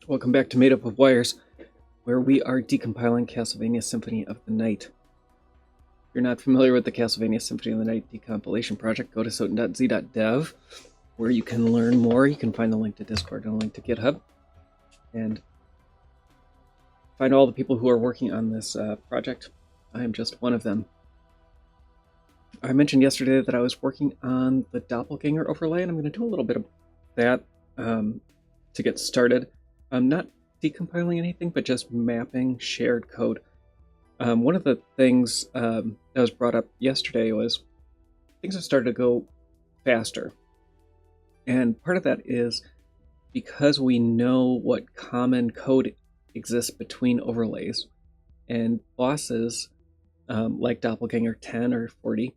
Welcome back to Made Up of Wires, where we are decompiling Castlevania Symphony of the Night. If you're not familiar with the Castlevania Symphony of the Night decompilation project, go to soten.z.dev, where you can learn more. You can find the link to Discord and a link to GitHub, and find all the people who are working on this project. I am just one of them. I mentioned yesterday that I was working on the Doppelgänger overlay, and I'm going to do a little bit of that to get started. I'm not decompiling anything, but just mapping shared code. One of the things that was brought up yesterday was things have started to go faster. And part of that is because we know what common code exists between overlays, and bosses like Doppelgänger 10 or 40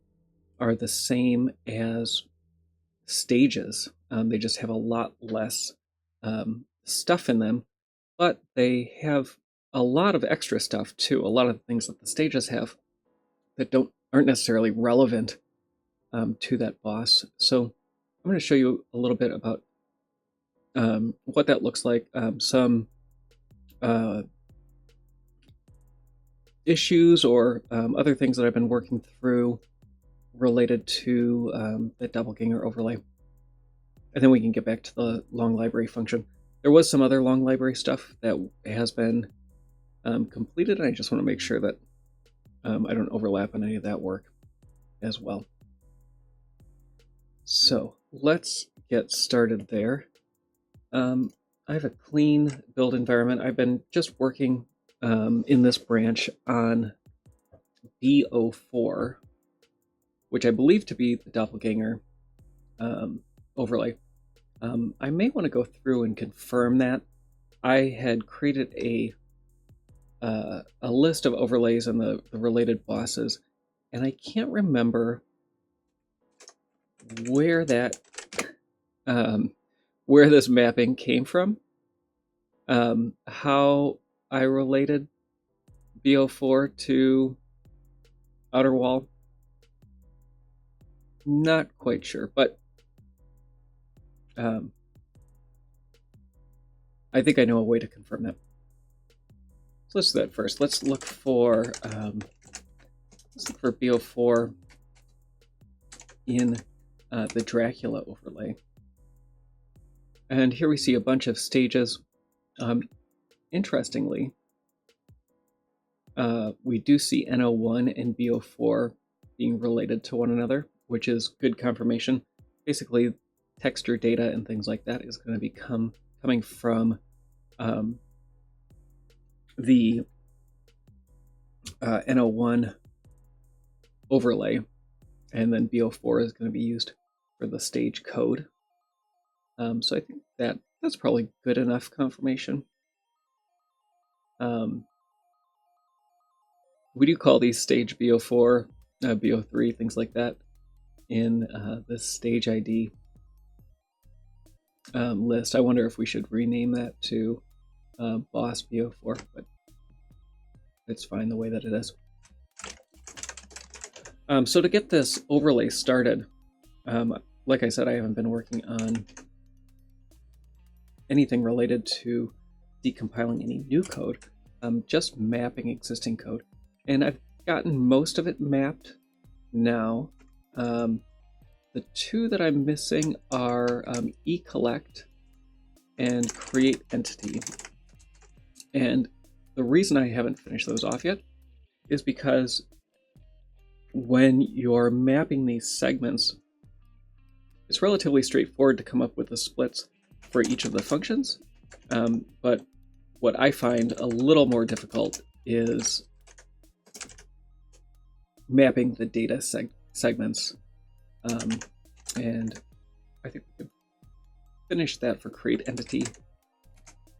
are the same as stages. They just have a lot less stuff in them, but they have a lot of extra stuff too. A lot of the things that the stages have that aren't necessarily relevant to that boss. So I'm going to show you a little bit about what that looks like, some issues or other things that I've been working through related to the Doppelgänger overlay. And then we can get back to the long library function. There was some other long library stuff that has been completed, and I just want to make sure that I don't overlap on any of that work as well. So let's get started there. I have a clean build environment. I've been just working in this branch on B04, which I believe to be the Doppelgänger overlay. I may want to go through and confirm that. I had created a list of overlays and the related bosses, and I can't remember where that where this mapping came from. How I related B04 to Outer Wall, not quite sure, but I think I know a way to confirm that. So let's do that first. Let's look for B04 in the Dracula overlay. And here we see a bunch of stages. Interestingly, we do see N01 and B04 being related to one another, which is good confirmation. Basically, texture data and things like that is going to be coming from the N01 overlay, and then B04 is going to be used for the stage code. So I think that's probably good enough confirmation. We do call these stage B04, B03, things like that in the stage ID list. I wonder if we should rename that to boss B04, but it's fine the way that it is. So to get this overlay started, like I said, I haven't been working on anything related to decompiling any new code, just mapping existing code. And I've gotten most of it mapped now. The two that I'm missing are eCollect and create entity. And the reason I haven't finished those off yet is because when you're mapping these segments, it's relatively straightforward to come up with the splits for each of the functions. But what I find a little more difficult is mapping the data segments. And I think we could finish that for create entity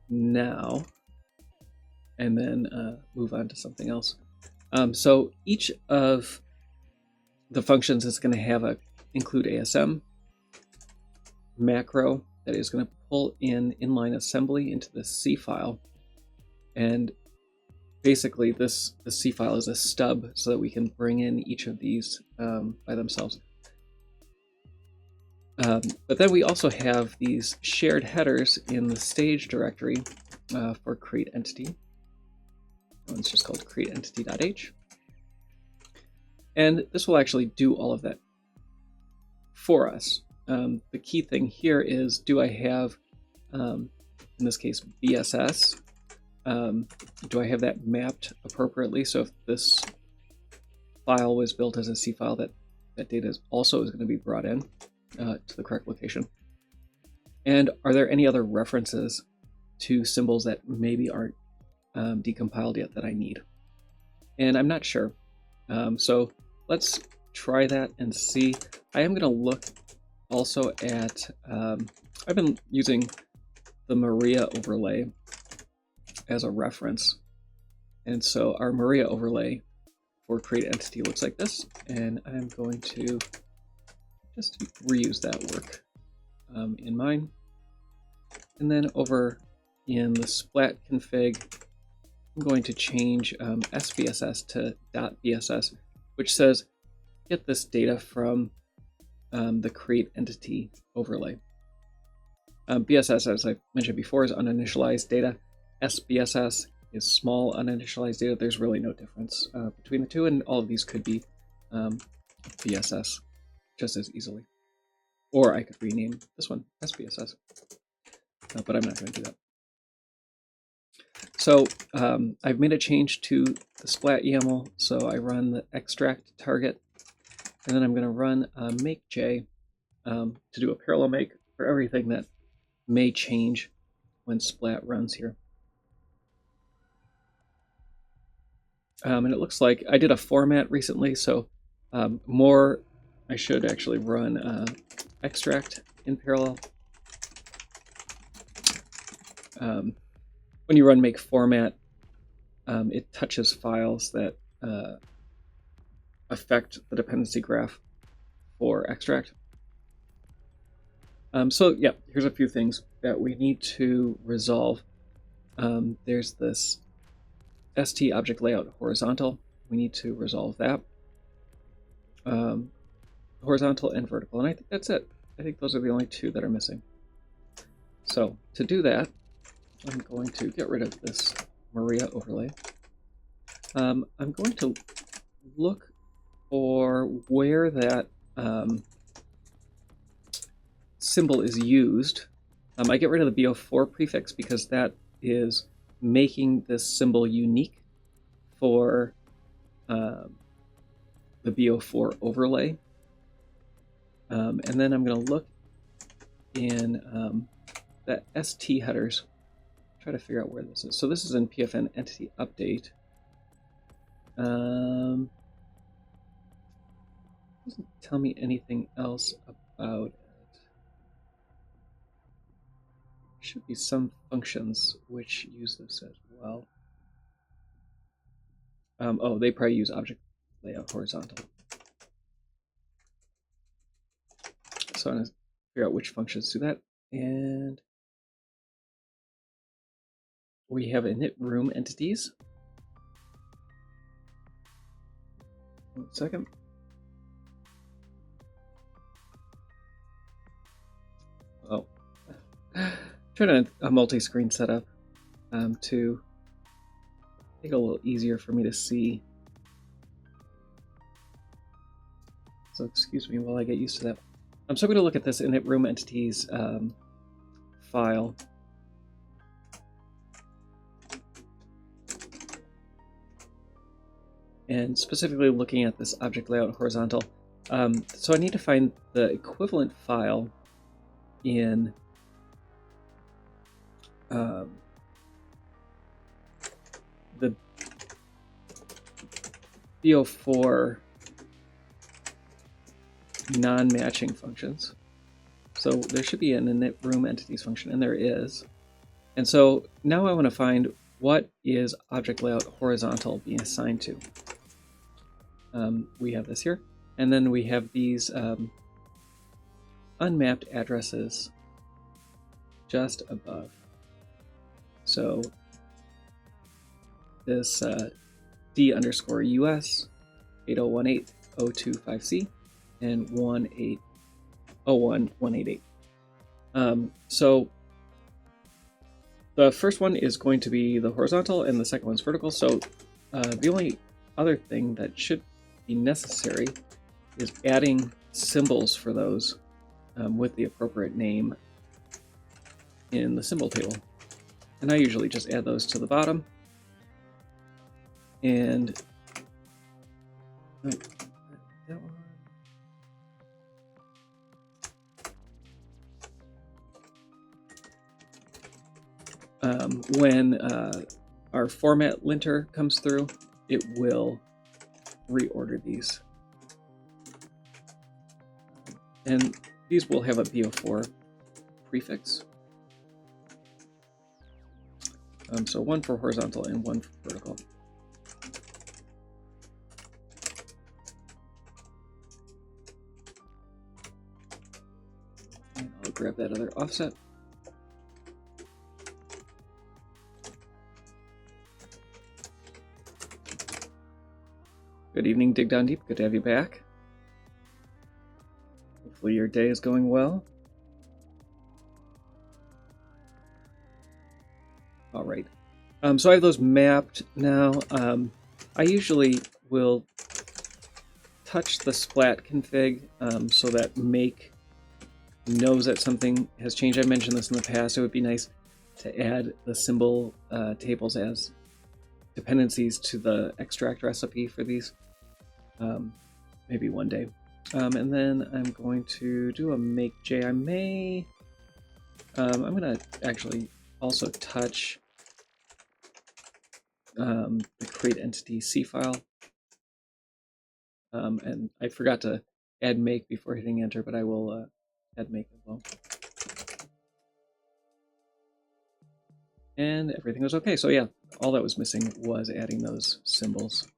now, and then move on to something else. So each of the functions is going to include ASM macro that is going to pull in inline assembly into the C file, and basically the C file is a stub so that we can bring in each of these by themselves. But then we also have these shared headers in the stage directory for create entity. That one's just called create entity.h. And this will actually do all of that for us. The key thing here is, do I have, in this case, BSS? Do I have that mapped appropriately? So if this file was built as a C file, that data also is going to be brought in to the correct location. And are there any other references to symbols that maybe aren't decompiled yet that I need? And I'm not sure. So let's try that and see. I am going to look also at, I've been using the Maria overlay as a reference. And so our Maria overlay for create entity looks like this. And I'm going to just reuse that work in mine. And then over in the splat config, I'm going to change SBSS to .bss, which says get this data from the create entity overlay. BSS, as I mentioned before, is uninitialized data. SBSS is small uninitialized data. There's really no difference between the two, and all of these could be BSS just as easily. Or I could rename this one SBSS, but I'm not going to do that. So I've made a change to the splat YAML, so I run the extract target, and then I'm going to run make.j to do a parallel make for everything that may change when splat runs here. And it looks like I did a format recently, so I should actually run extract in parallel. When you run make format, it touches files that affect the dependency graph for extract. So yeah, here's a few things that we need to resolve. There's this ST object layout horizontal. We need to resolve that. Horizontal and vertical, and I think that's it. I think those are the only two that are missing. So to do that, I'm going to get rid of this Maria overlay. I'm going to look for where that symbol is used. I get rid of the BO4 prefix because that is making this symbol unique for the BO4 overlay. And then I'm going to look in the ST headers, try to figure out where this is. So this is in PFN entity update. Doesn't tell me anything else about it. Should be some functions which use this as well. Oh, they probably use object layout horizontal. So I'm going to figure out which functions do that. And we have init room entities. 1 second. Oh, trying a multi-screen setup to make it a little easier for me to see. So excuse me while I get used to that. So I'm going to look at this init room entities file. And specifically looking at this object layout horizontal. So I need to find the equivalent file in the BO4 non-matching functions. So there should be an init room entities function, and there is. And so now I want to find what is object layout horizontal being assigned to. We have this here, and then we have these unmapped addresses just above. So this D_US 8018.025C and 1801188. So the first one is going to be the horizontal and the second one's vertical. So the only other thing that should be necessary is adding symbols for those with the appropriate name in the symbol table. And I usually just add those to the bottom. And that one. When our format linter comes through, it will reorder these. And these will have a BO4 prefix. So one for horizontal and one for vertical. And I'll grab that other offset. Good evening, Dig Down Deep. Good to have you back. Hopefully your day is going well. All right. So I have those mapped now. I usually will touch the splat config so that make knows that something has changed. I mentioned this in the past. It would be nice to add the symbol tables as dependencies to the extract recipe for these. Maybe one day. And then I'm going to do a make J. I'm going to actually also touch the create entity C file. And I forgot to add make before hitting enter, but I will add make as well. And everything was okay. So yeah, all that was missing was adding those symbols.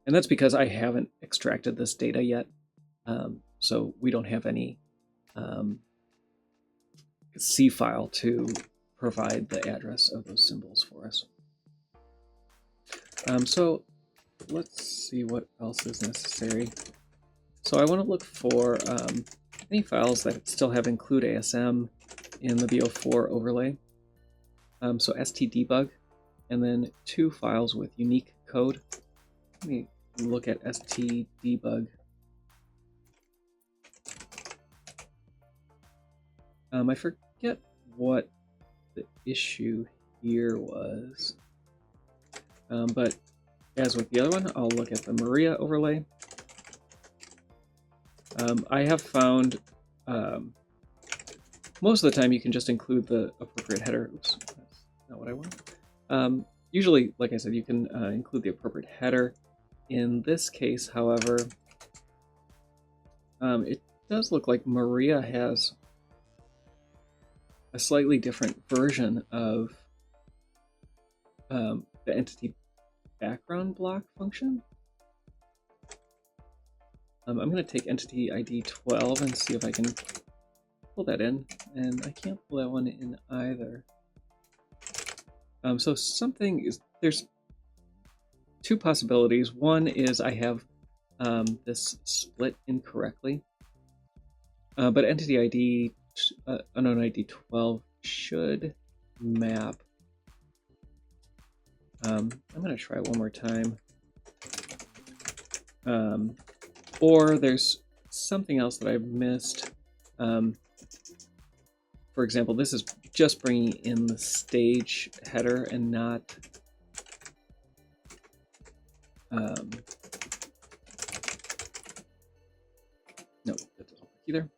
And that's because I haven't extracted this data yet. So we don't have any C file to provide the address of those symbols for us. So let's see what else is necessary. So I want to look for any files that still have include ASM in the BO4 overlay. So stdebug, and then 2 files with unique code. Let me look at stdebug. I forget what the issue here was, but as with the other one, I'll look at the Maria overlay. I have found most of the time you can just include the appropriate header. Oops, that's not what I want. Usually, like I said, you can include the appropriate header. In this case, however, it does look like Maria has a slightly different version of the entity background block function. I'm going to take entity ID 12 and see if I can pull that in, and I can't pull that one in either. So something is, there's 2 possibilities. One is I have this split incorrectly, but entity ID, unknown ID 12 should map. I'm going to try one more time. Or there's something else that I've missed. For example, this is just bringing in the stage header and not no, that doesn't work either.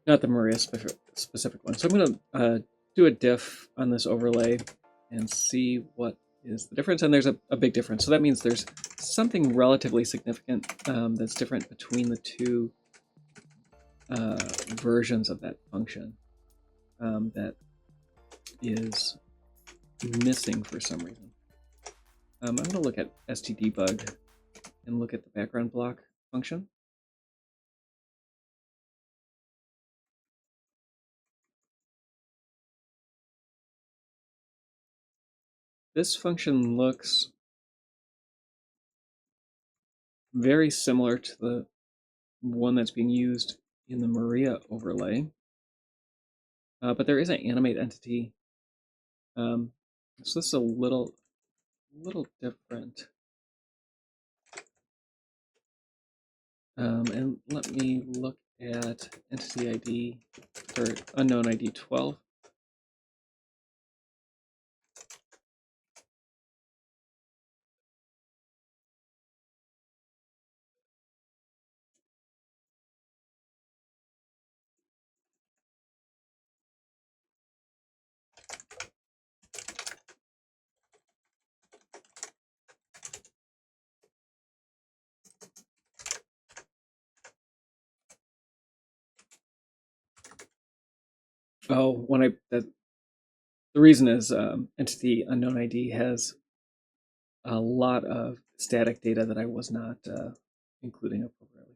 Not the Maria specific one. So I'm going to do a diff on this overlay and see what is the difference. And there's a big difference. So that means there's something relatively significant that's different between the 2 versions of that function that is missing for some reason. I'm going to look at stdebug and look at the background block function. This function looks very similar to the one that's being used in the Maria overlay. but there is an animate entity. So this is a little different. And let me look at entity ID or unknown ID 12. Oh, the reason is entity unknown ID has a lot of static data that I was not including appropriately.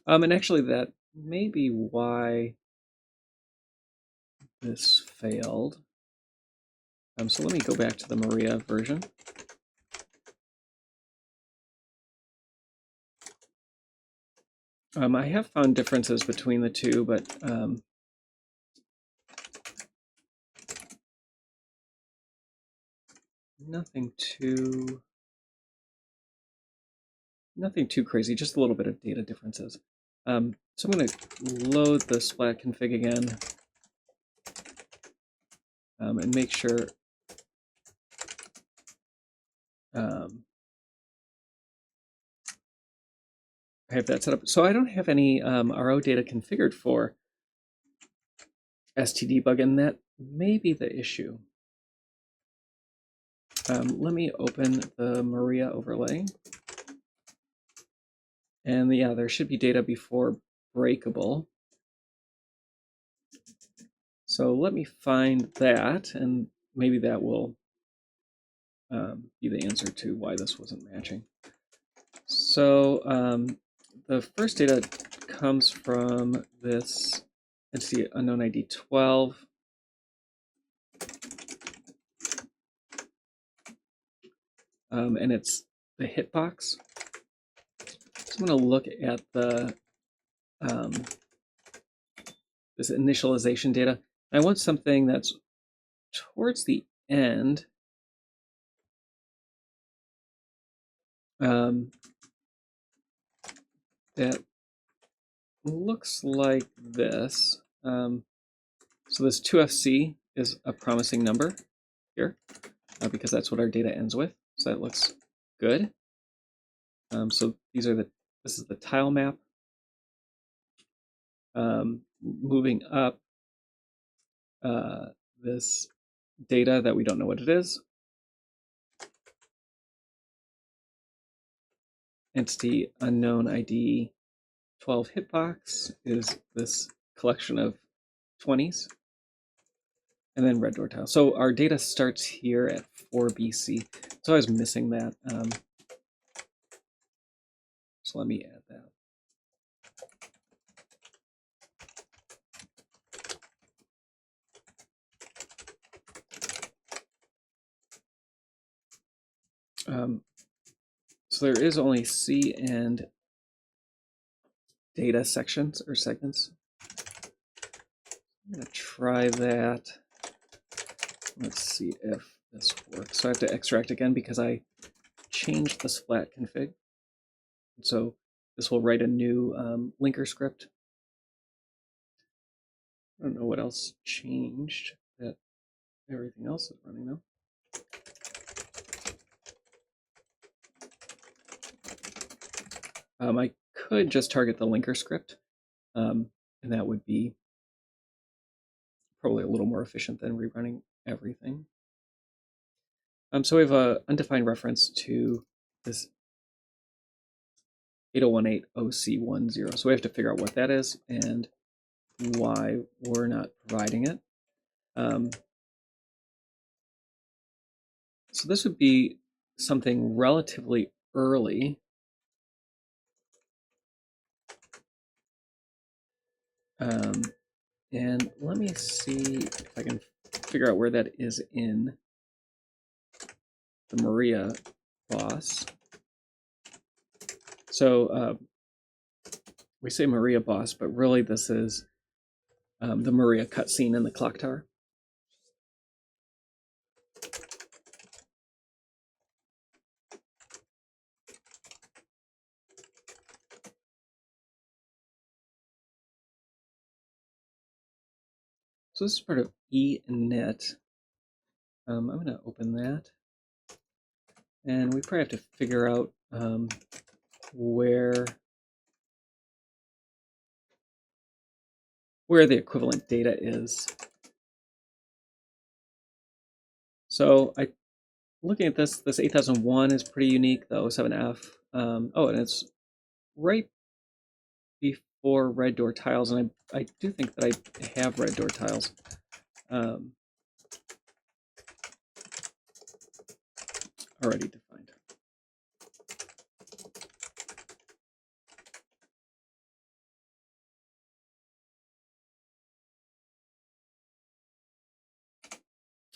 And actually, that may be why this failed. So let me go back to the Maria version. I have found differences between the two, but nothing too crazy, just a little bit of data differences. So I'm going to load the splat config again and make sure I have that set up. So I don't have any RO data configured for STDebug, and that may be the issue. Let me open the Maria overlay. And yeah, there should be data before breakable. So let me find that, and maybe that will be the answer to why this wasn't matching. So the first data comes from this entity unknown ID 12. And it's the hitbox. So I'm going to look at the this initialization data. I want something that's towards the end. That looks like this. So this 2FC is a promising number here because that's what our data ends with. So that looks good. So this is the tile map. Moving up this data that we don't know what it is. Entity unknown ID 12 hitbox is this collection of 20s. And then red door tile. So our data starts here at 4 BC. So I was missing that. So let me add that. So there is only C and data sections or segments. I'm going to try that. Let's see if this works. So I have to extract again because I changed the splat config. So this will write a new linker script. I don't know what else changed. That everything else is running though. I could just target the linker script, and that would be probably a little more efficient than rerunning everything. So we have an undefined reference to this 8018 OC10. So we have to figure out what that is and why we're not providing it. So this would be something relatively early. And let me see if I can figure out where that is in the Maria boss. So we say Maria boss, but really this is the Maria cutscene in the clock tower. So this is part of eNet. I'm going to open that. And we probably have to figure out where the equivalent data is. So looking at this 8001 is pretty unique, the 07F. Oh, and it's right before red door tiles, and I do think that I have red door tiles. Already defined.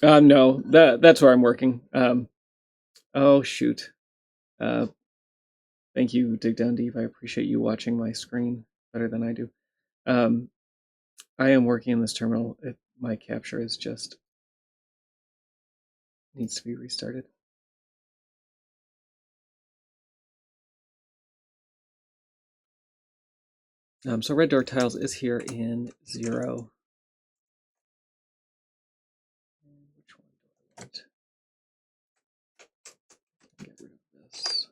No, that's where I'm working. Oh shoot. Thank you, Dig Down Deep. I appreciate you watching my screen better than I do. I am working in this terminal. My capture is just needs to be restarted. So red door tiles is here in 0. Which one do I want? Get rid of this.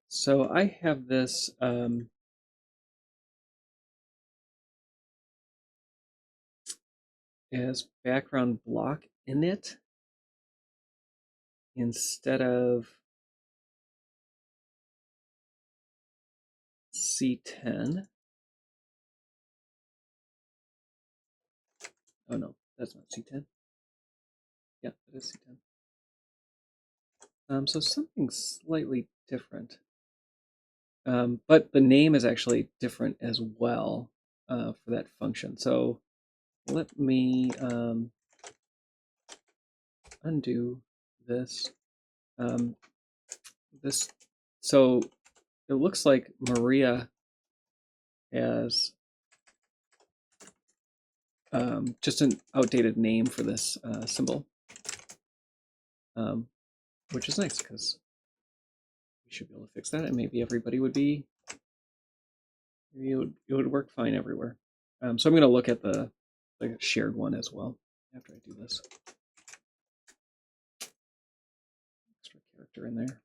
So I have this as background block in it instead of C10. Oh no, that's not C10. Yeah, that is C10. So something slightly different. But the name is actually different as well for that function. So let me undo this. So it looks like Maria has just an outdated name for this symbol, which is nice because we should be able to fix that, and maybe everybody would be, maybe it would work fine everywhere. So I'm going to look at the shared one as well after I do this. Extra character in there.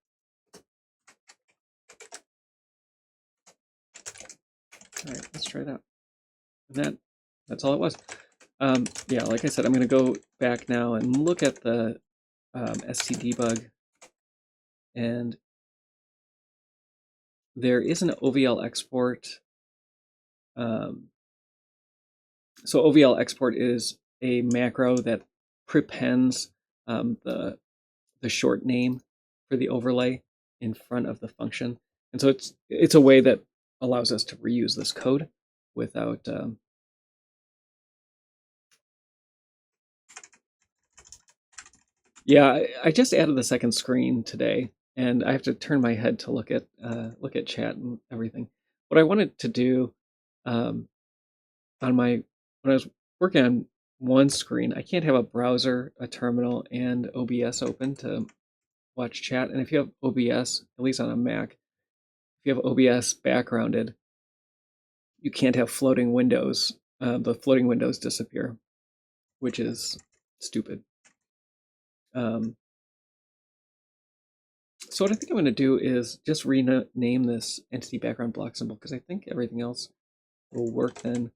All right, let's try that. And that's all it was. Yeah, like I said, I'm going to go back now and look at the stdebug, and there is an OVL export. So OVL export is a macro that prepends the short name for the overlay in front of the function, and so it's a way that allows us to reuse this code without. Yeah, I just added the second screen today, and I have to turn my head to look at chat and everything. What I wanted to do when I was working on one screen, I can't have a browser, a terminal, and OBS open to watch chat. And if you have OBS, at least on a Mac, if you have OBS backgrounded, you can't have floating windows. The floating windows disappear, which is stupid. So what I think I'm going to do is just rename this entity background block symbol, because I think everything else will work then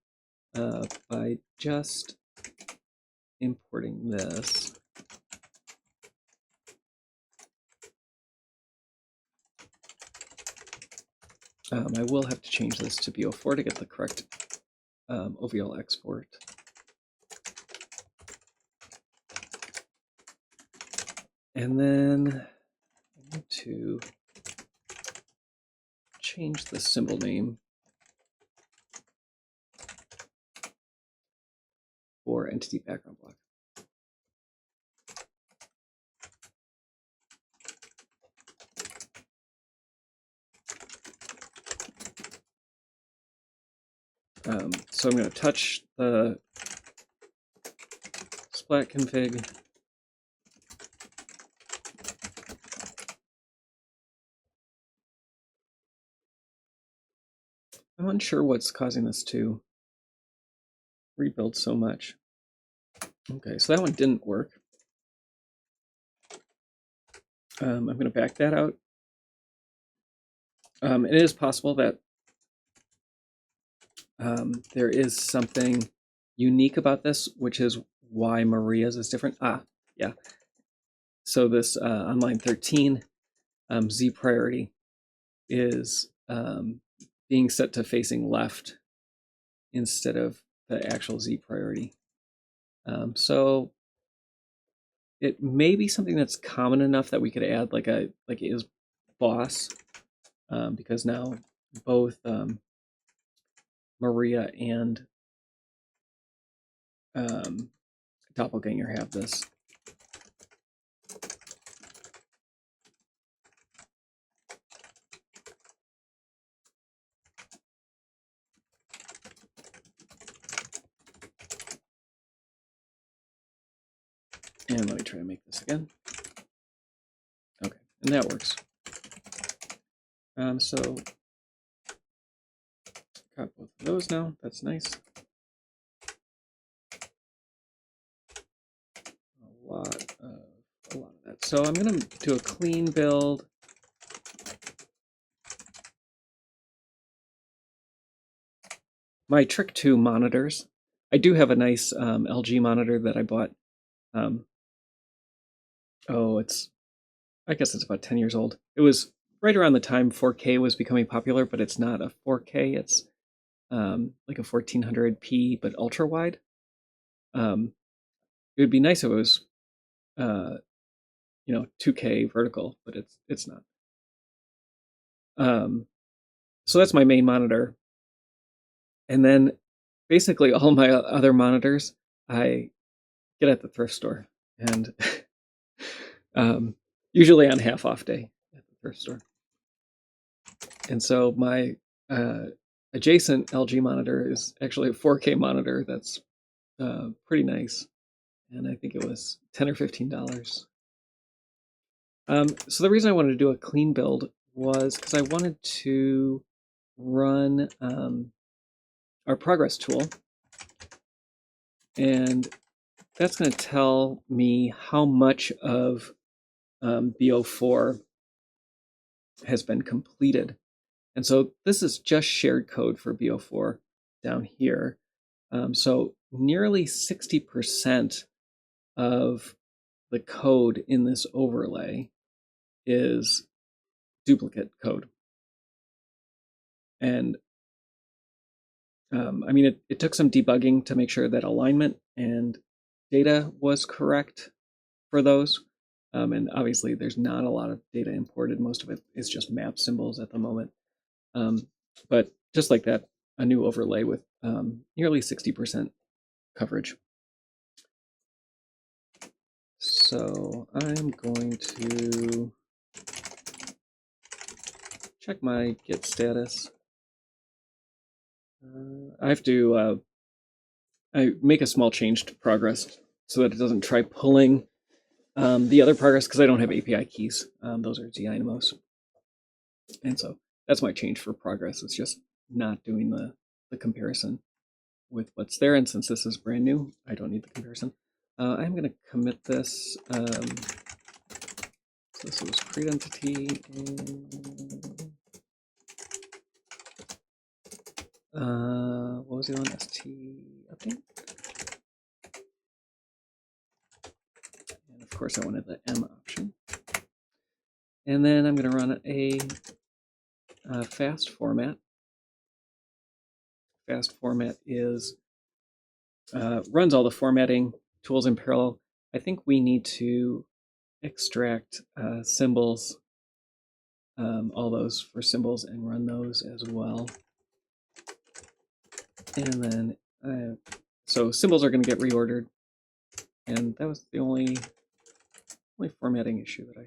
by just importing this. I will have to change this to BO4 to get the correct OVL export. And then I need to change the symbol name for entity background block. So I'm going to touch the splat config. I'm unsure what's causing this to rebuild so much. Okay, so that one didn't work. I'm going to back that out. It is possible that there is something unique about this, which is why Maria's is different. Yeah. So this on line 13, Z priority is being set to facing left instead of the actual Z priority. So it may be something that's common enough that we could add like is boss, because now both Maria and Doppelgänger have this. And let me try to make this again. Okay, and that works. So got both of those now. That's nice. A lot of that. So I'm going to do a clean build. My Trick 2 monitors. I do have a nice LG monitor that I bought. I guess it's about 10 years old. It was right around the time 4K was becoming popular, but it's not a 4K. It's like a 1400p, but ultra wide. It would be nice if it was, 2K vertical, but it's not. So that's my main monitor, and then basically all my other monitors I get at the thrift store, and usually on half off day at the thrift store. And so my adjacent LG monitor is actually a 4K monitor that's pretty nice, and I think it was $10 or $15. So the reason I wanted to do a clean build was because I wanted to run our progress tool, and that's going to tell me how much of BO4 has been completed. And so this is just shared code for BO4 down here. So nearly 60% of the code in this overlay is duplicate code. And I mean, it took some debugging to make sure that alignment and data was correct for those. And obviously there's not a lot of data imported. Most of it is just map symbols at the moment. But just like that, a new overlay with nearly 60% coverage. So I'm going to check my Git status. I have to I make a small change to progress so that it doesn't try pulling the other progress, because I don't have API keys. Those are Dynamos. And so that's my change for progress. It's just not doing the comparison with what's there. And since this is brand new, I don't need the comparison. I'm going to commit this. So this was create entity. What was the one? ST update. And of course, I wanted the M option. And then I'm going to run a fast format. Fast format is runs all the formatting tools in parallel. I think we need to extract symbols, all those for symbols, and run those as well. And then, so symbols are going to get reordered. And that was the only formatting issue that I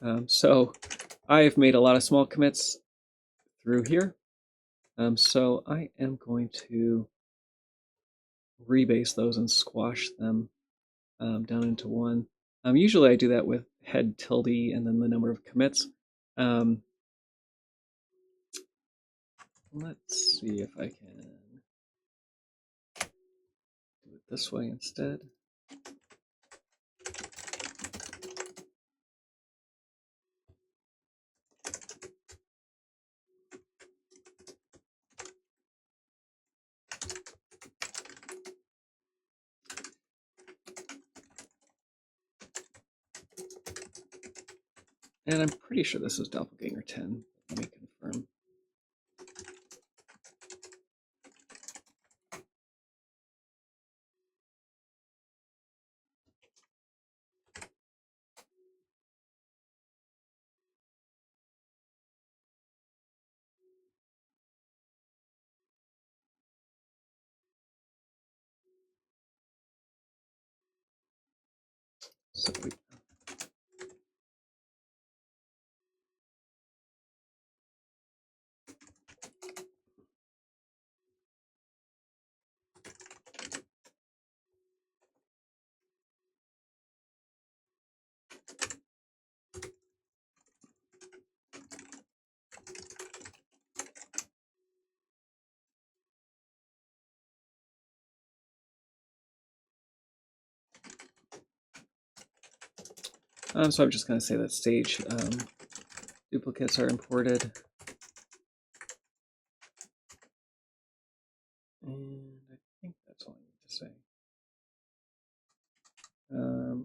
had. So I've made a lot of small commits through here. So I am going to rebase those and squash them down into one. Usually I do that with head tilde and then the number of commits. Let's see if I can do it this way instead. And I'm pretty sure this is Doppelgänger 10. Let me confirm. So so I'm just going to say that stage duplicates are imported. And I think that's all I need to say.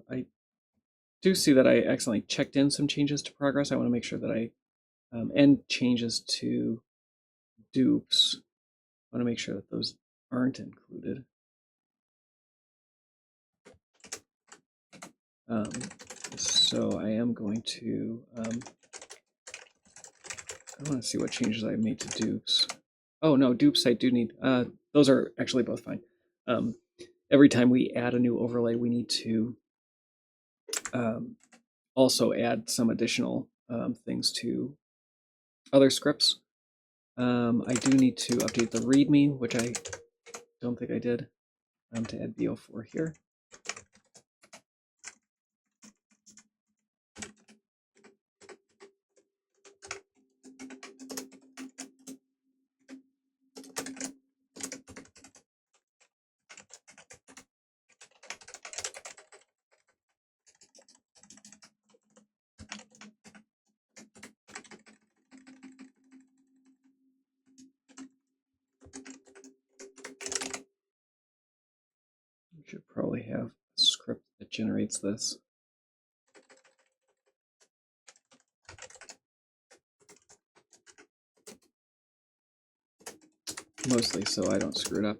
I do see that I accidentally checked in some changes to progress. I want to make sure that I and changes to dupes. I want to make sure that those aren't included. So I am going to I want to see what changes I made to dupes. Oh no, dupes I do need. Those are actually both fine. Every time we add a new overlay, we need to also add some additional things to other scripts. I do need to update the README, which I don't think I did, to add BO4 here. We should probably have a script that generates this. Mostly so I don't screw it up.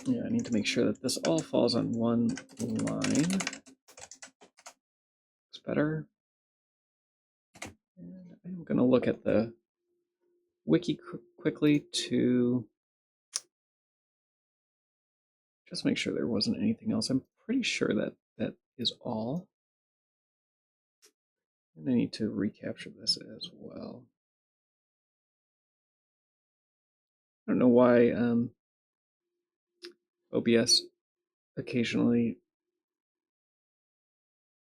Yeah, I need to make sure that this all falls on one line. It's better. And I'm going to look at the wiki quickly to just make sure there wasn't anything else. I'm pretty sure that that is all. And I need to recapture this as well. I don't know why OBS occasionally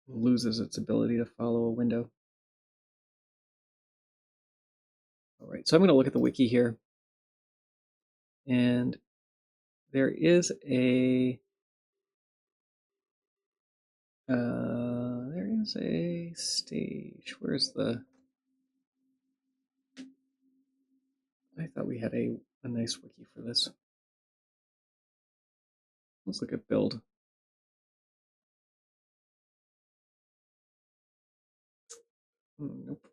loses its ability to follow a window. All right, so I'm going to look at the wiki here. And there is a stage. Where's the? I thought we had a nice wiki for this. Let's look at build. Nope.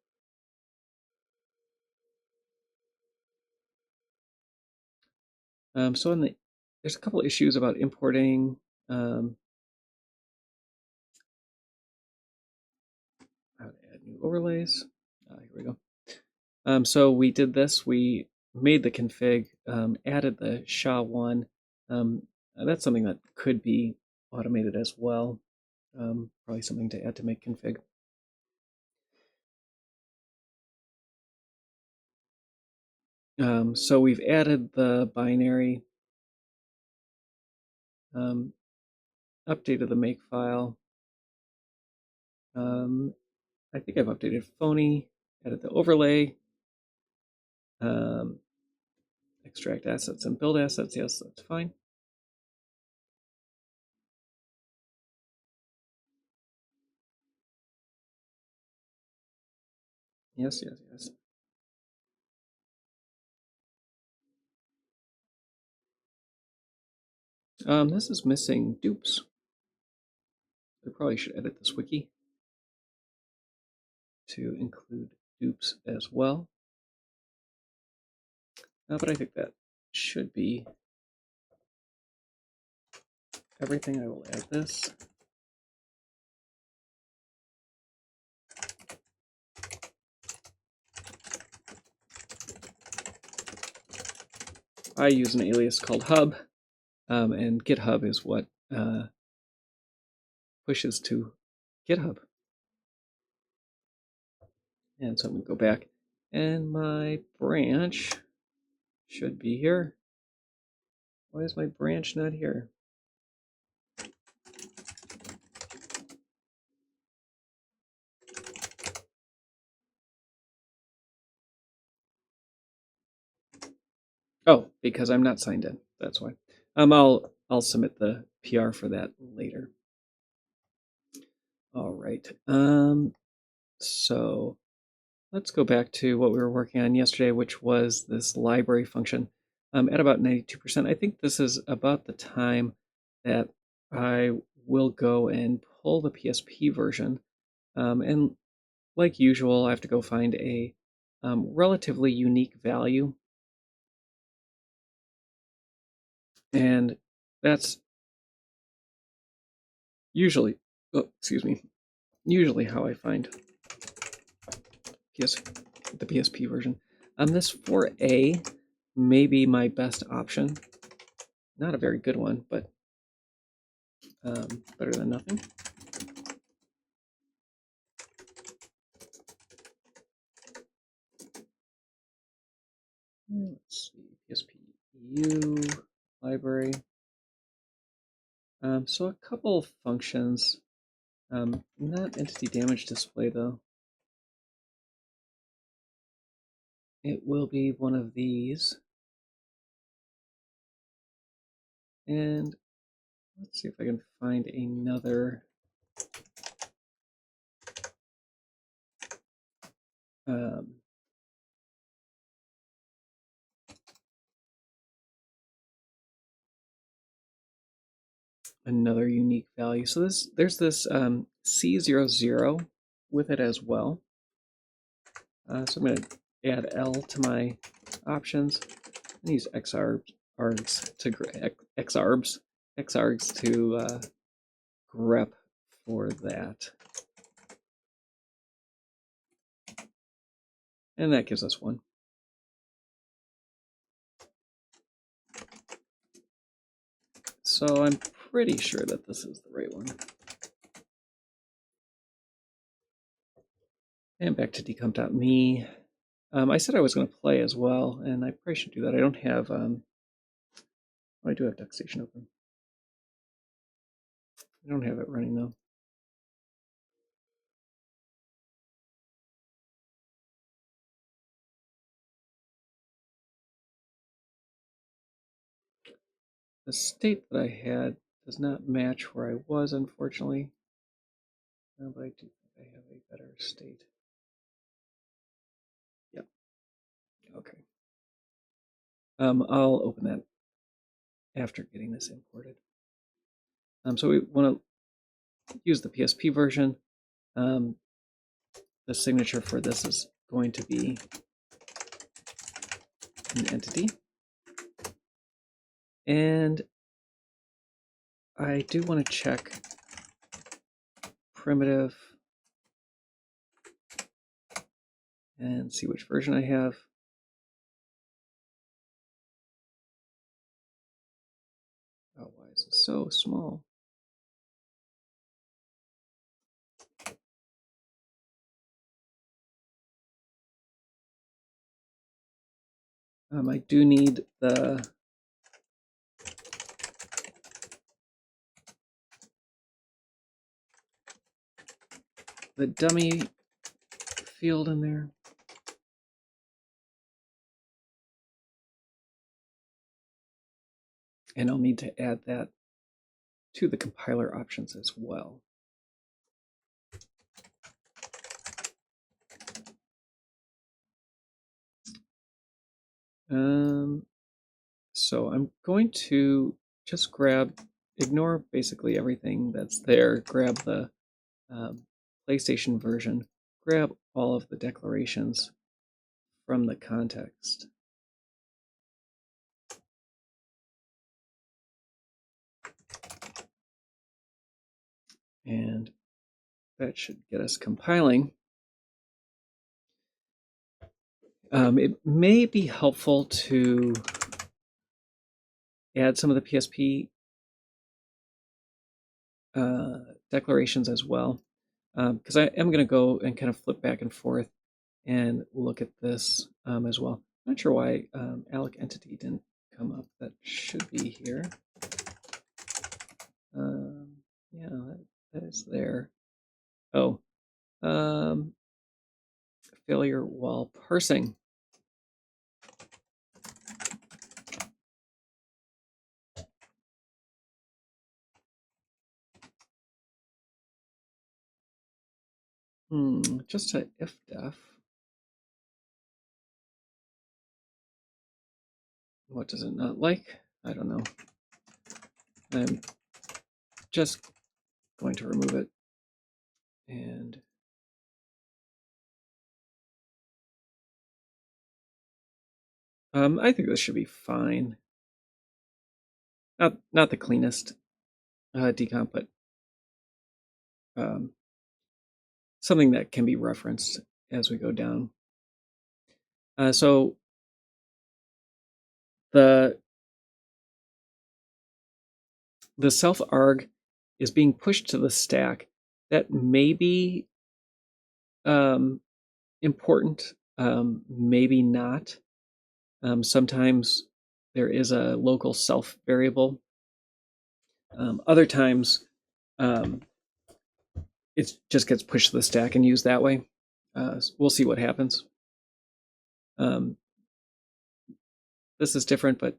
So there's a couple issues about importing overlays. Here we go. So we did this. We made the config, added the SHA-1. That's something that could be automated as well. Probably something to add to make config. So we've added the binary, updated the make file. I think I've updated Phony, added the overlay, extract assets and build assets. Yes, that's fine. Yes, yes, yes. This is missing dupes. I probably should edit this wiki to include dupes as well. But I think that should be everything. I will add this. I use an alias called hub, and GitHub is what pushes to GitHub. And so I'm going to go back, and my branch should be here. Why is my branch not here? Oh, because I'm not signed in. That's why. I'll submit the PR for that later. All right. So let's go back to what we were working on yesterday, which was this library function. At about 92%, I think this is about the time that I will go and pull the PSP version. And like usual, I have to go find a relatively unique value. And that's usually, usually how I find the PSP version. This 4A may be my best option. Not a very good one, but better than nothing. Let's see, PSP EU library. So a couple functions, not entity damage display though. It will be one of these. And let's see if I can find another another unique value. So there's this C00 with it as well. So I'm going to add L to my options and use xargs to grep for that. And that gives us one. So I'm pretty sure that this is the right one. And back to decomp.me. I said I was going to play as well, and I probably should do that. I don't have, I do have DuckStation open. I don't have it running though. The state that I had does not match where I was, unfortunately. But I do think I have a better state. Yep. Okay. I'll open that after getting this imported. So we want to use the PSP version. The signature for this is going to be an entity. And I do want to check primitive and see which version I have. Oh, why is it so small? I do need the dummy field in there. And I'll need to add that to the compiler options as well. So I'm going to just ignore basically everything that's there, grab the PlayStation version, grab all of the declarations from the context. And that should get us compiling. It may be helpful to add some of the PSP declarations as well, because I am going to go and kind of flip back and forth and look at this as well. I'm not sure why alloc entity didn't come up. That should be here. Yeah, that is there. Oh, failure while parsing. Just a if-def. What does it not like? I don't know. I'm just going to remove it. And I think this should be fine. Not the cleanest decomp, but something that can be referenced as we go down. So the self arg is being pushed to the stack. That may be important, maybe not. Sometimes there is a local self variable. Other times it just gets pushed to the stack and used that way. We'll see what happens. This is different, but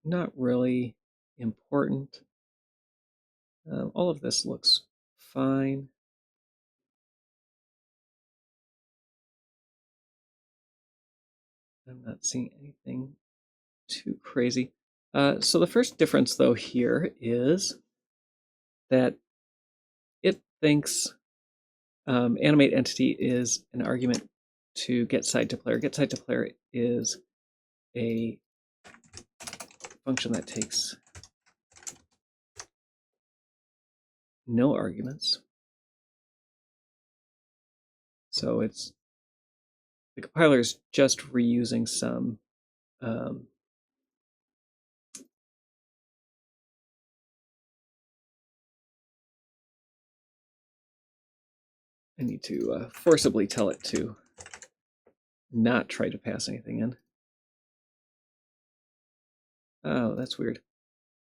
not really important. All of this looks fine. I'm not seeing anything too crazy. So the first difference, though, here is that it thinks animate entity is an argument to get side to player. Get side to player is a function that takes no arguments. So the compiler is just reusing some I need to forcibly tell it to not try to pass anything in. Oh, that's weird.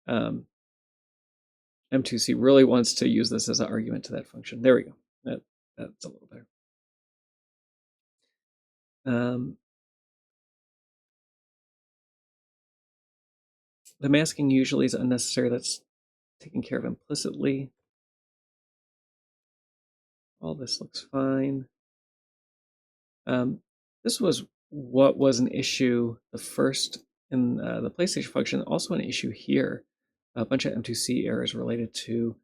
M2C really wants to use this as an argument to that function. There we go. That's a little better. The masking usually is unnecessary. That's taken care of implicitly. All this looks fine. This was what was an issue the first in the PlayStation function, also an issue here. A bunch of M2C errors related to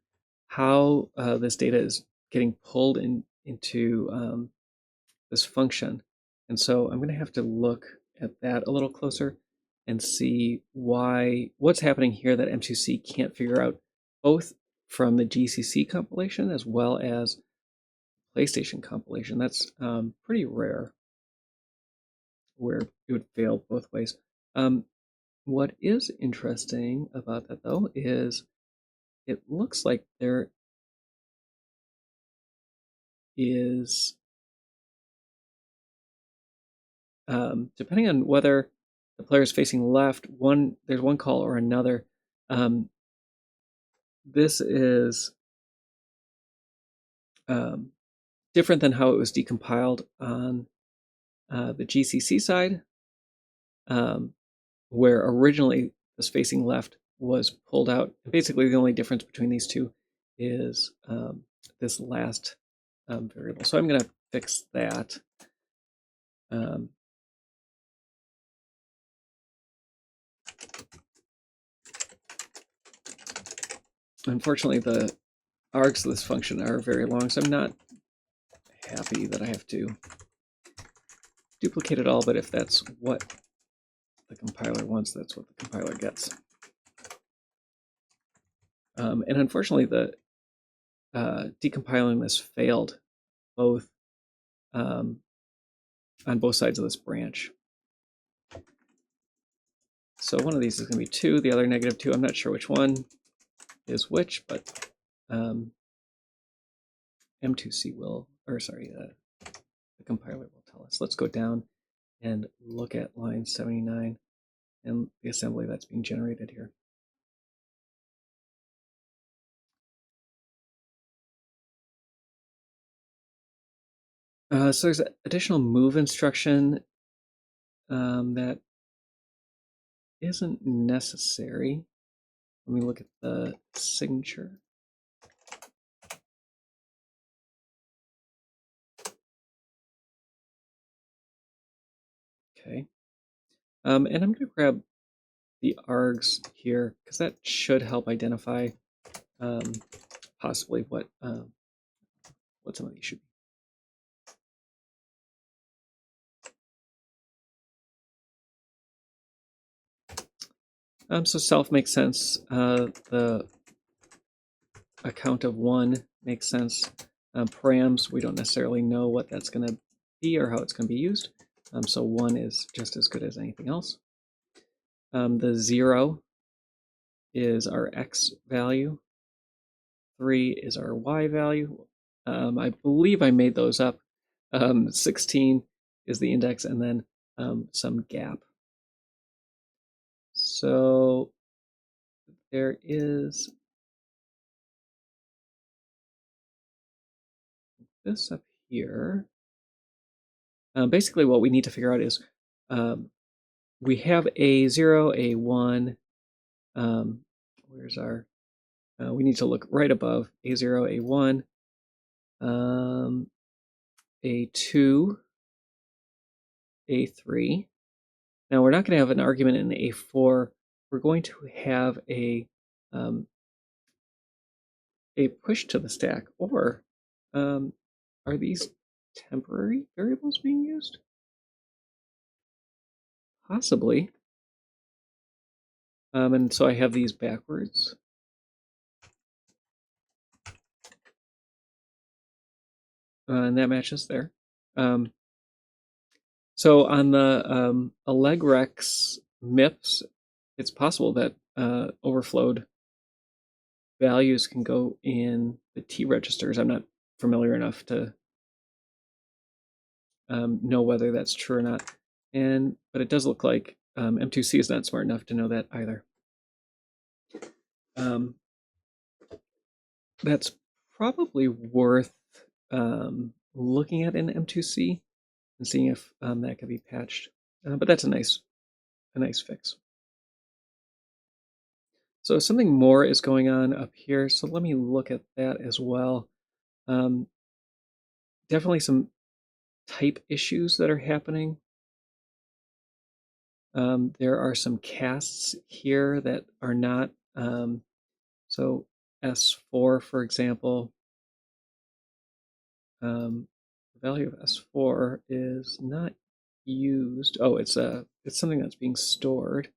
how this data is getting pulled into this function. And so I'm going to have to look at that a little closer and see what's happening here that M2C can't figure out, both from the GCC compilation as well as PlayStation compilation. That's pretty rare, where it would fail both ways. What is interesting about that, though, is it looks like there is, depending on whether the player is facing left, there's one call or another. This is different than how it was decompiled on the GCC side, where originally this facing left was pulled out. Basically, the only difference between these two is this last variable. So I'm going to fix that. Unfortunately, the args of this function are very long, so I'm not happy that I have to duplicate it all, but if that's what the compiler wants, that's what the compiler gets. And unfortunately, the decompiling this failed both on both sides of this branch. So one of these is going to be 2, the other -2. I'm not sure which one is which, but M2C will, or sorry, the compiler will tell us. Let's go down and look at line 79 and the assembly that's being generated here. So there's an additional move instruction that isn't necessary. Let me look at the signature. Okay. And I'm going to grab the args here because that should help identify possibly what some of these should be. So self makes sense. The account of 1 makes sense. Params, we don't necessarily know what that's going to be or how it's going to be used. So 1 is just as good as anything else. The 0 is our x value. 3 is our y value. I believe I made those up. 16 is the index, and then some gap. So there is this up here. Basically, what we need to figure out is we have a 0, a 1. Where's our? We need to look right above a 0, a 1, a 2, a 3. Now we're not going to have an argument in a4. We're going to have a push to the stack, or are these temporary variables being used? Possibly. And so I have these backwards. And that matches there. So on the Allegrex MIPS, it's possible that overflowed values can go in the T registers. I'm not familiar enough to know whether that's true or not. But it does look like M2C is not smart enough to know that either. That's probably worth looking at in M2C and seeing if that could be patched. But that's a nice fix. So something more is going on up here. So let me look at that as well. Definitely some type issues that are happening. There are some casts here that are not. So S4, for example, the value of S4 is not used. Oh, it's something that's being stored.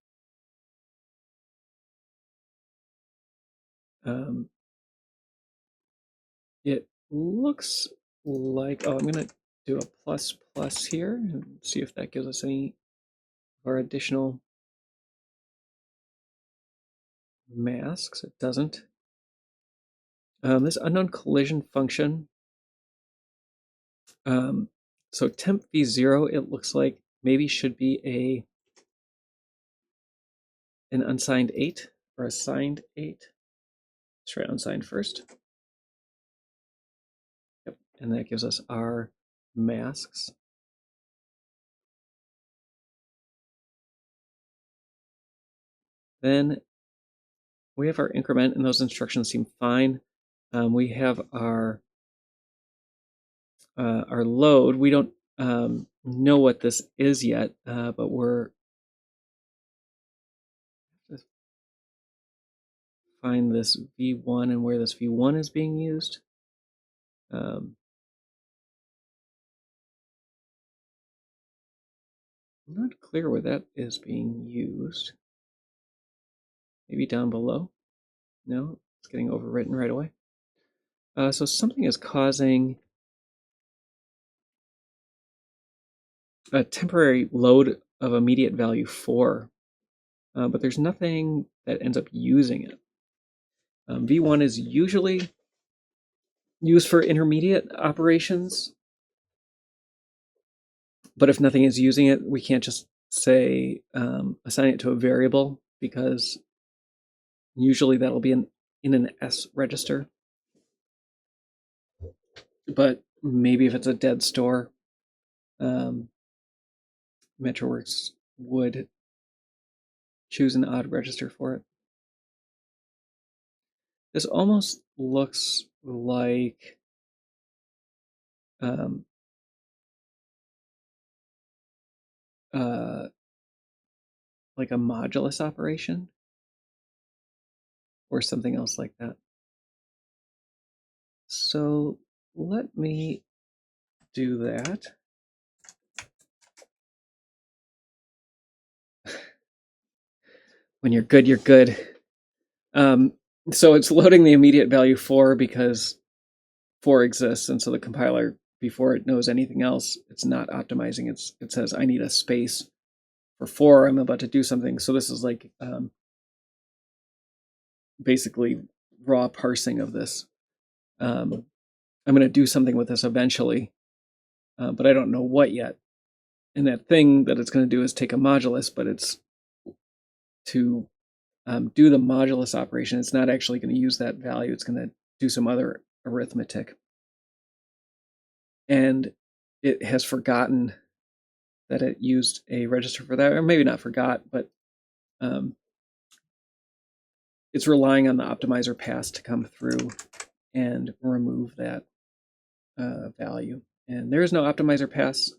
It looks like, oh, I'm going to do a plus plus here and see if that gives us any of our additional masks. It doesn't. This unknown collision function, so temp v0, it looks like maybe should be an unsigned 8 or a signed 8. Let's try unsigned first. Yep, and that gives us our masks. Then we have our increment, and those instructions seem fine. We have our load. We don't know what this is yet, but we're just find this v1 and where this v1 is being used. I'm not clear where that is being used. Maybe down below. No, it's getting overwritten right away. So something is causing a temporary load of immediate value 4, but there's nothing that ends up using it. v1 is usually used for intermediate operations, but if nothing is using it, we can't just say assign it to a variable, because usually that'll be in an S register. But maybe if it's a dead store, MetroWorks would choose an odd register for it. This almost looks like like a modulus operation or something else like that. So let me do that. When you're good, you're good. So it's loading the immediate value 4 because 4 exists, and so the compiler, before it knows anything else, it's not optimizing. It says, I need a space for 4. I'm about to do something. So this is like basically raw parsing of this. I'm going to do something with this eventually, but I don't know what yet. And that thing that it's going to do is take a modulus, but it's to do the modulus operation. It's not actually going to use that value. It's going to do some other arithmetic. And it has forgotten that it used a register for that, or maybe not forgot, but it's relying on the optimizer pass to come through and remove that value. And there is no optimizer pass,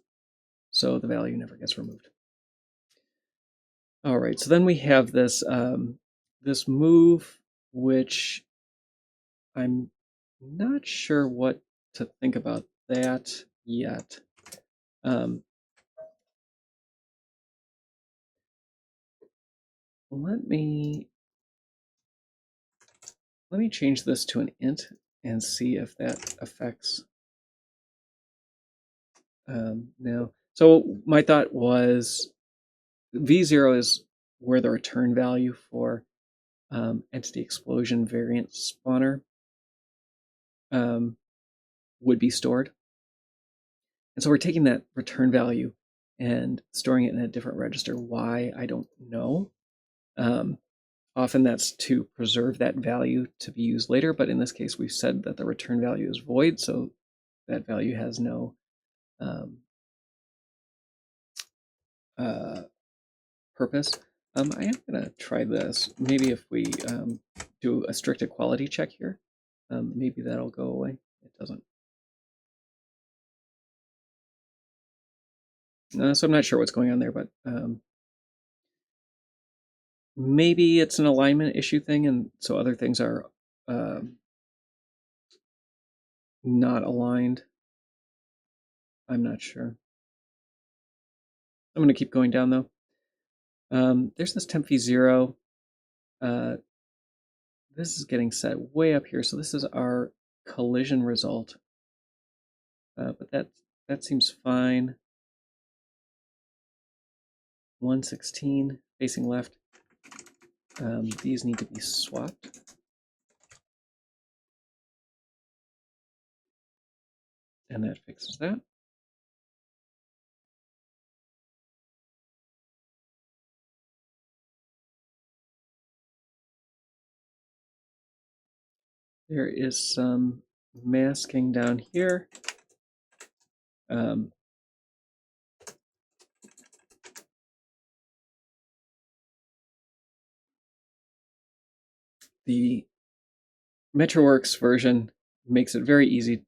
so the value never gets removed. All right, so then we have this this move, which I'm not sure what to think about that yet. Let me change this to an int and see if that affects. No. So my thought was v0 is where the return value for entity explosion variant spawner would be stored. And so we're taking that return value and storing it in a different register. Why, I don't know. Often that's to preserve that value to be used later, but in this case we've said that the return value is void, so that value has no purpose. I am going to try this. Maybe if we do a strict equality check here, maybe that'll go away. It doesn't. So I'm not sure what's going on there, but maybe it's an alignment issue thing, and so other things are not aligned. I'm not sure. I'm going to keep going down though. There's this temp v0. This is getting set way up here, so this is our collision result. but that seems fine. 116 facing left. These need to be swapped. And that fixes that. There is some masking down here. The MetroWorks version makes it very easy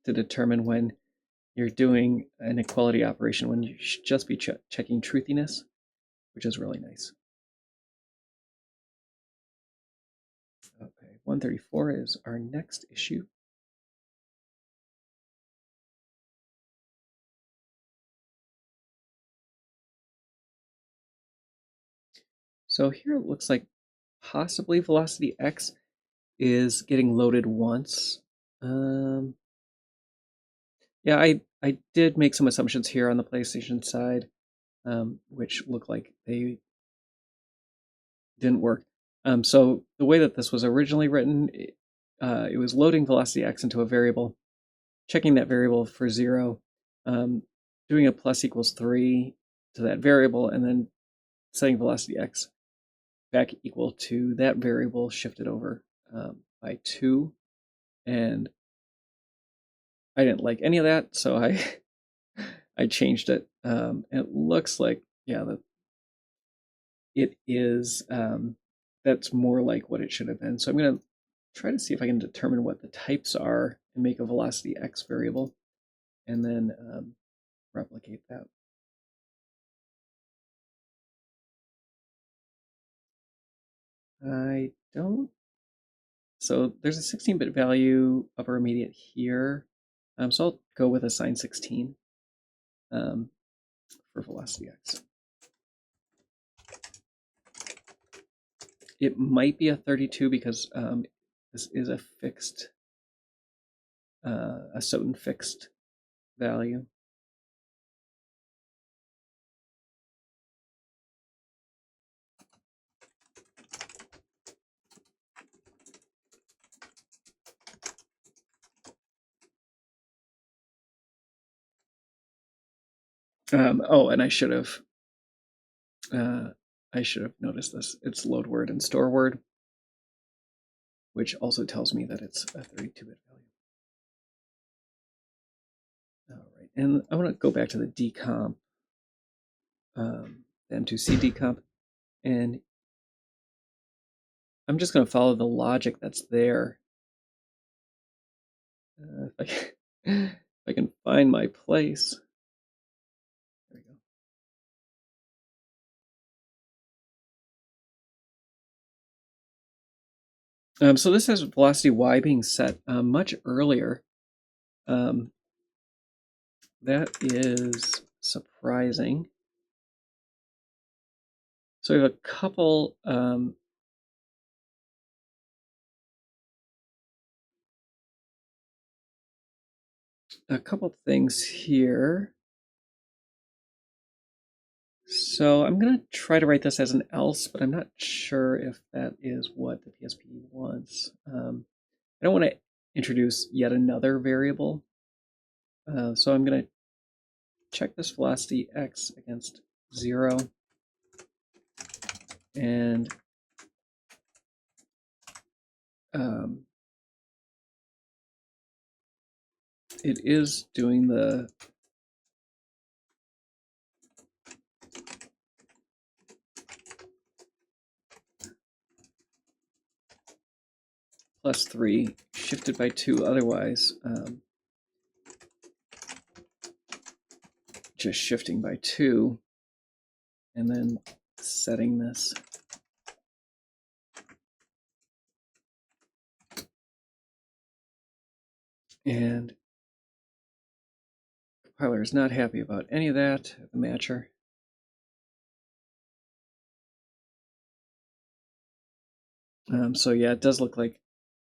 to determine when you're doing an equality operation, when you should just be checking truthiness, which is really nice. Okay, 134 is our next issue. So here it looks like possibly velocity X is getting loaded once. Yeah, I did make some assumptions here on the PlayStation side, which look like they didn't work. So the way that this was originally written, it was loading velocity X into a variable, checking that variable for 0, doing a plus equals 3 to that variable, and then setting velocity X back equal to that variable shifted over by 2. And I didn't like any of that, so I changed it. It looks like, yeah, that it is, that's more like what it should have been. So I'm going to try to see if I can determine what the types are and make a velocity X variable, and then replicate that. I don't. So there's a 16-bit value upper immediate here. So I'll go with a sine 16 for velocity X. It might be a 32 because this is a fixed, a Soten fixed value. Oh, and I should have noticed this. It's load word and store word, which also tells me that it's a 32-bit value. All right, and I want to go back to the decomp, the M2C decomp, and I'm just going to follow the logic that's there. If I can find my place. There we go. So this has velocity y being set much earlier. That is surprising. So we have a couple things here. So I'm going to try to write this as an else, but I'm not sure if that is what the PSP wants. I don't want to introduce yet another variable. So I'm going to check this velocity X against 0. And it is doing the +3 shifted by 2, otherwise just shifting by 2 and then setting this. And compiler is not happy about any of that, the matcher. So yeah, it does look like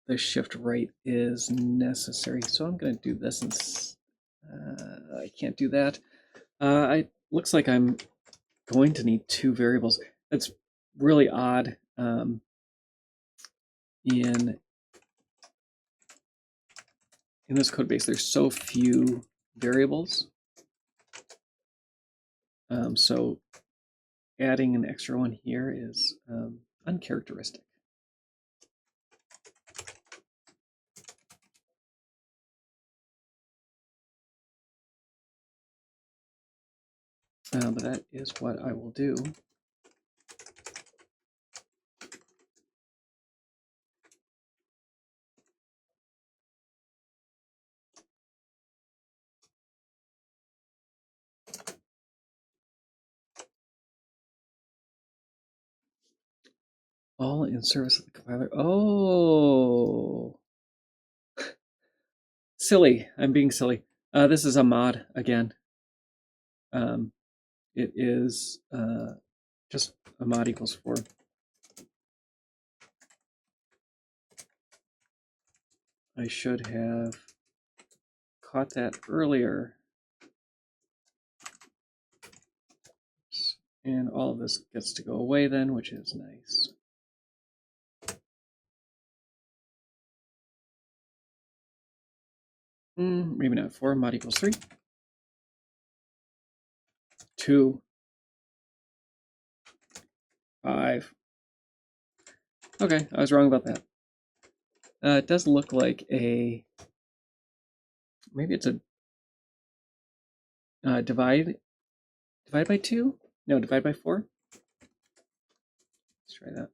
the shift right is necessary. So I'm going to do this I can't do that. It looks like I'm going to need two variables. That's really odd. In this code base, there's so few variables. So adding an extra one here is uncharacteristic. But that is what I will do. All in service of the compiler. Oh, silly. I'm being silly. This is a mod again. It is just a mod equals 4. I should have caught that earlier. And all of this gets to go away then, which is nice. Maybe not 4, mod equals 3. 2. 5. Okay, I was wrong about that. It does look like maybe it's a divide by 2? No, divide by 4? Let's try that.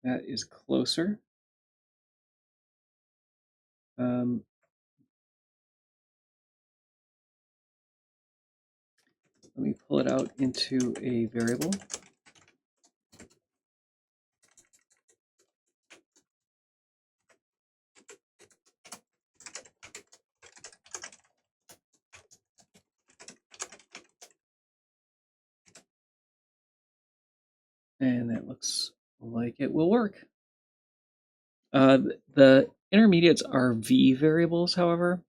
That is closer. Let me pull it out into a variable. And that looks like it will work. The intermediates are V variables, however,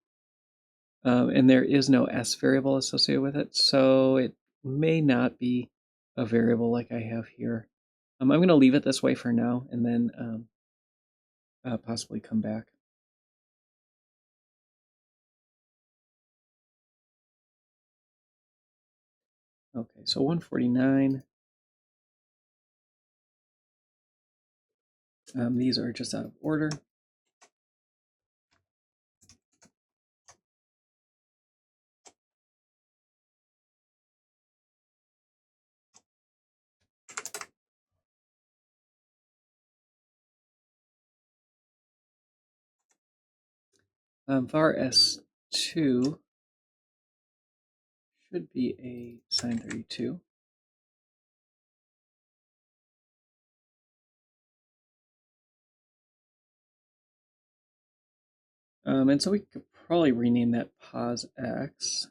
and there is no S variable associated with it, so it may not be a variable like I have here. I'm going to leave it this way for now, and then possibly come back. Okay, so 149. These are just out of order. var s2 should be a sine 32. And so we could probably rename that pos x.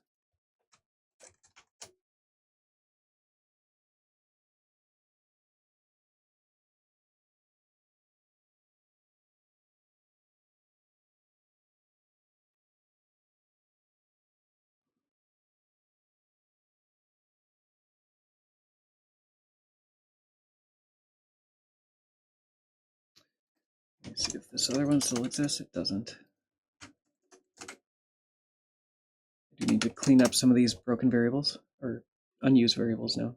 Let's see if this other one still exists. It doesn't. I do need to clean up some of these broken variables, or unused variables now.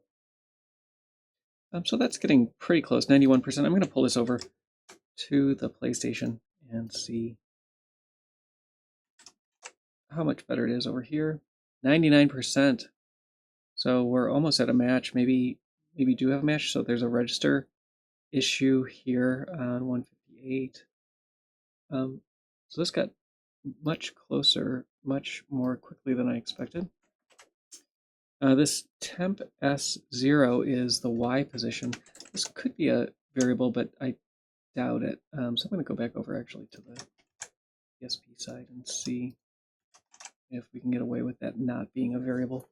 So that's getting pretty close, 91%. I'm going to pull this over to the PlayStation and see how much better it is over here. 99%. So we're almost at a match. Maybe do have a match. So there's a register issue here on 158. So this got much closer, much more quickly than I expected. This temp S0 is the Y position. This could be a variable, but I doubt it. So I'm going to go back over actually to the PSP side and see if we can get away with that not being a variable.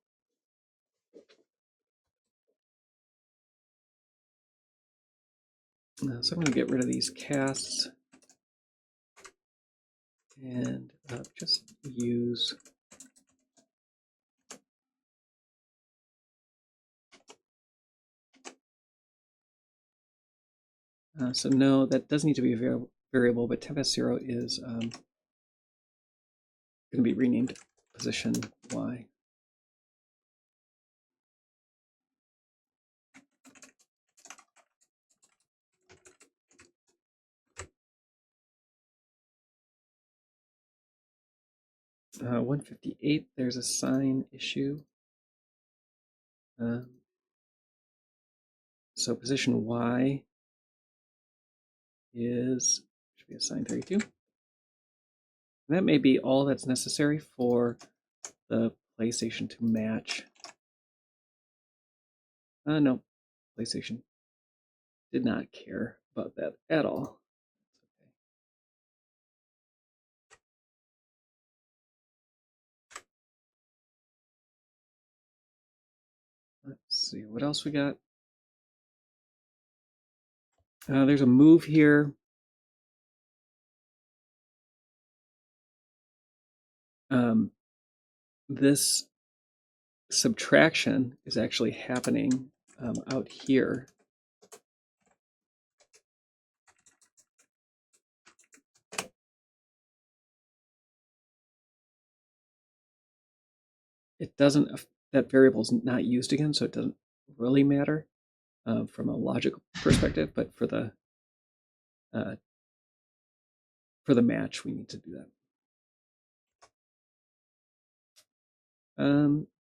So I'm going to get rid of these casts. and just use so no, that does need to be a variable, but temp s0 is going to be renamed position y. Uh, 158, there's a sign issue. So position y should be assigned 32. And that may be all that's necessary for the PlayStation to match. No, PlayStation did not care about that at all. Let's see what else we got. There's a move here. This subtraction is actually happening out here. It doesn't, that variable is not used again, so it doesn't really matter from a logical perspective, but for the match, we need to do that.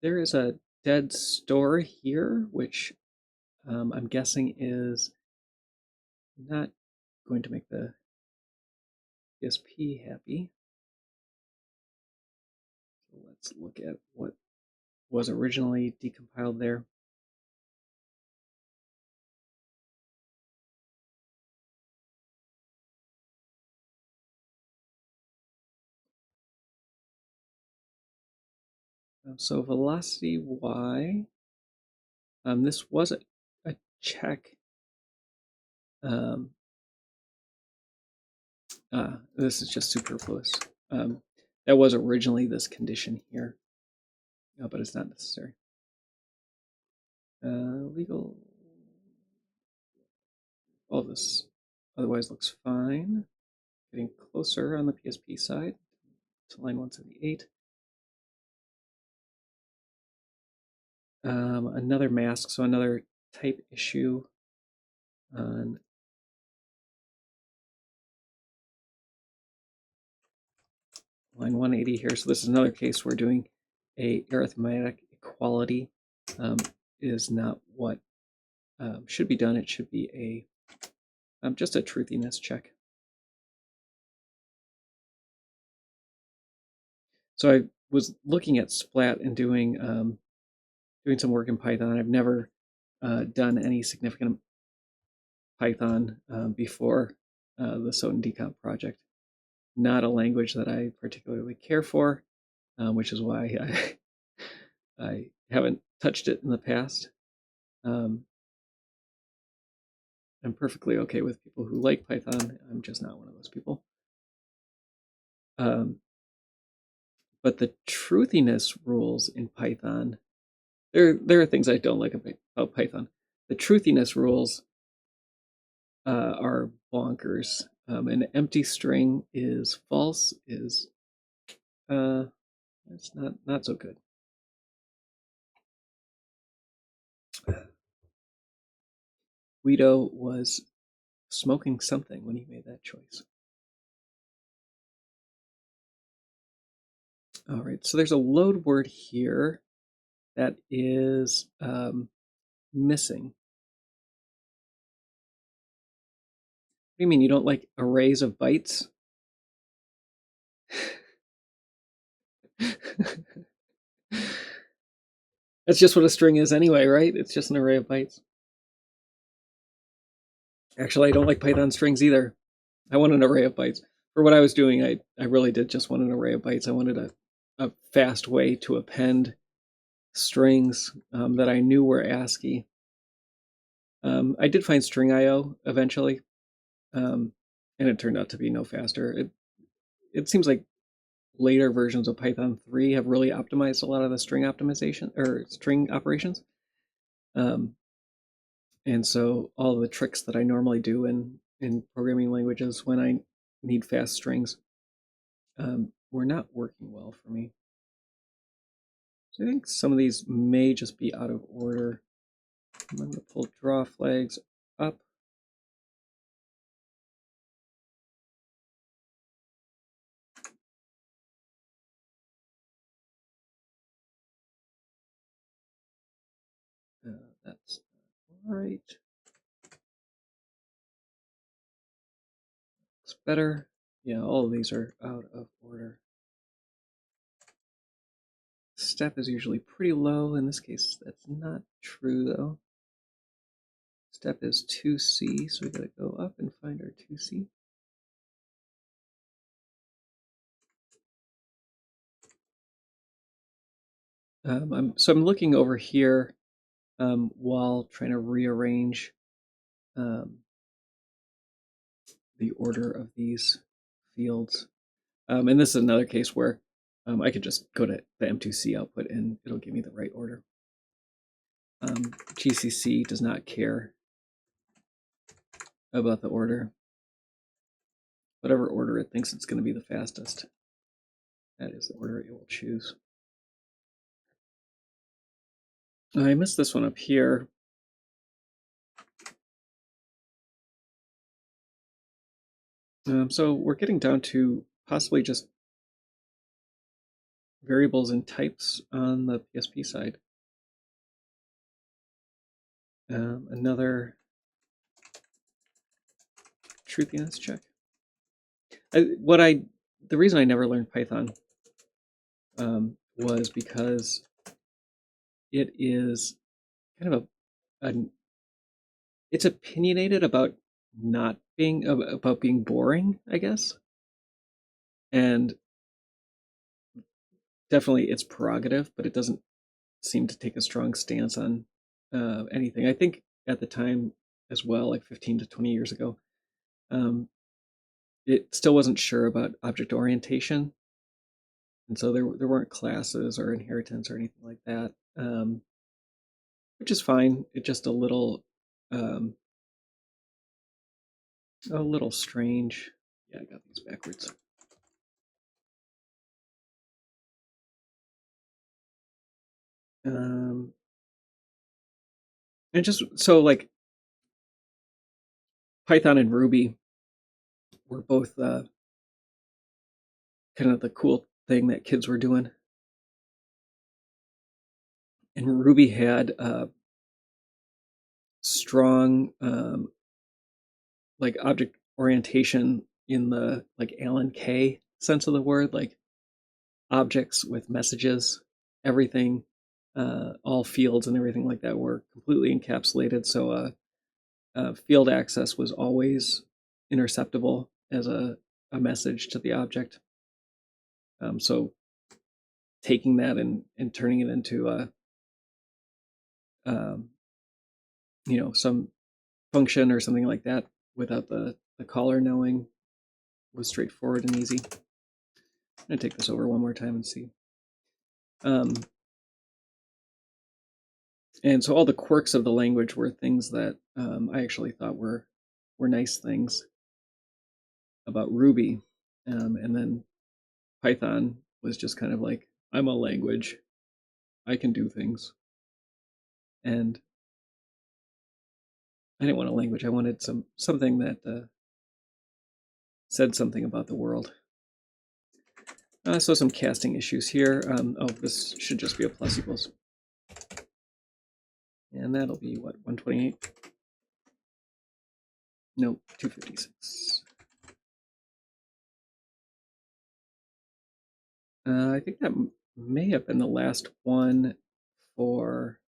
There is a dead store here, which I'm guessing is not going to make the PSP happy. So let's look at what was originally decompiled there. So velocity y, this was a check. This is just superfluous. That was originally this condition here, but it's not necessary. Legal. All this otherwise looks fine. Getting closer on the PSP side to line 178. Another mask, so another type issue on line 180 here. So this is another case where doing a arithmetic equality is not what should be done. It should be a just a truthiness check. So I was looking at Splat and doing some work in Python. I've never done any significant Python before the Soten Decomp project. Not a language that I particularly care for, which is why I haven't touched it in the past. I'm perfectly okay with people who like Python. I'm just not one of those people. But the truthiness rules in Python, there are things I don't like about Python. The truthiness rules are bonkers. An empty string is false is it's not so good. Guido was smoking something when he made that choice. All right, so there's a load word here that is missing. What do you mean you don't like arrays of bytes? That's just what a string is anyway, right? It's just an array of bytes. Actually, I don't like Python strings either. I want an array of bytes. For what I was doing, I really did just want an array of bytes. I wanted a fast way to append strings that I knew were ASCII. I did find string IO eventually, and it turned out to be no faster. it seems like later versions of Python 3 have really optimized a lot of the string optimization or string operations. And so all of the tricks that I normally do in programming languages when I need fast strings were not working well for me. So I think some of these may just be out of order. I'm going to pull draw flags up. That's right. It's better. Yeah, all of these are out of order. Step is usually pretty low. In this case, that's not true though. Step is 2C, so we gotta go up and find our 2C. I'm looking over here while trying to rearrange the order of these fields. And this is another case where I could just go to the M2C output and it'll give me the right order. GCC does not care about the order. Whatever order it thinks it's going to be the fastest, that is the order it will choose. I missed this one up here. So we're getting down to possibly just variables and types on the PSP side. Another truthiness check. The reason I never learned Python was because it is kind of it's opinionated about not being about being boring, I guess, and definitely it's prerogative, but it doesn't seem to take a strong stance on anything. I think at the time as well, like 15 to 20 years ago, it still wasn't sure about object orientation, and so there weren't classes or inheritance or anything like that, which is fine. It's just a little strange. Yeah, I got these backwards. And just so like Python and Ruby were both kind of the cool thing that kids were doing. And Ruby had strong like object orientation in the like Alan Kay sense of the word, like objects with messages, everything, all fields and everything like that were completely encapsulated. So field access was always interceptable as a message to the object. So taking that and turning it into some function or something like that without the caller knowing was straightforward and easy. I'm going to take this over one more time and see. And so all the quirks of the language were things that I actually thought were nice things about Ruby. And then Python was just kind of like, I'm a language. I can do things. And I didn't want a language. I wanted something that said something about the world. So some casting issues here. This should just be a plus equals. And that'll be what, 128? Nope, 256. I think that may have been the last one for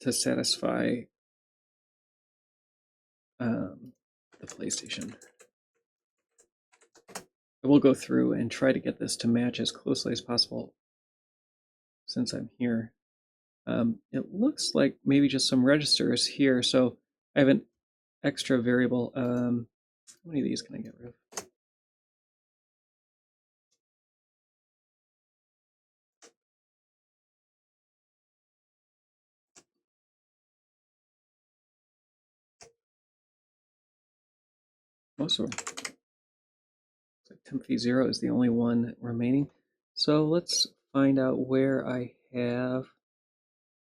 to satisfy the PlayStation. I will go through and try to get this to match as closely as possible since I'm here. It looks like maybe just some registers here. So I have an extra variable. How many of these can I get rid of? Most of them. So temp fee 0 is the only one remaining. So let's find out where I have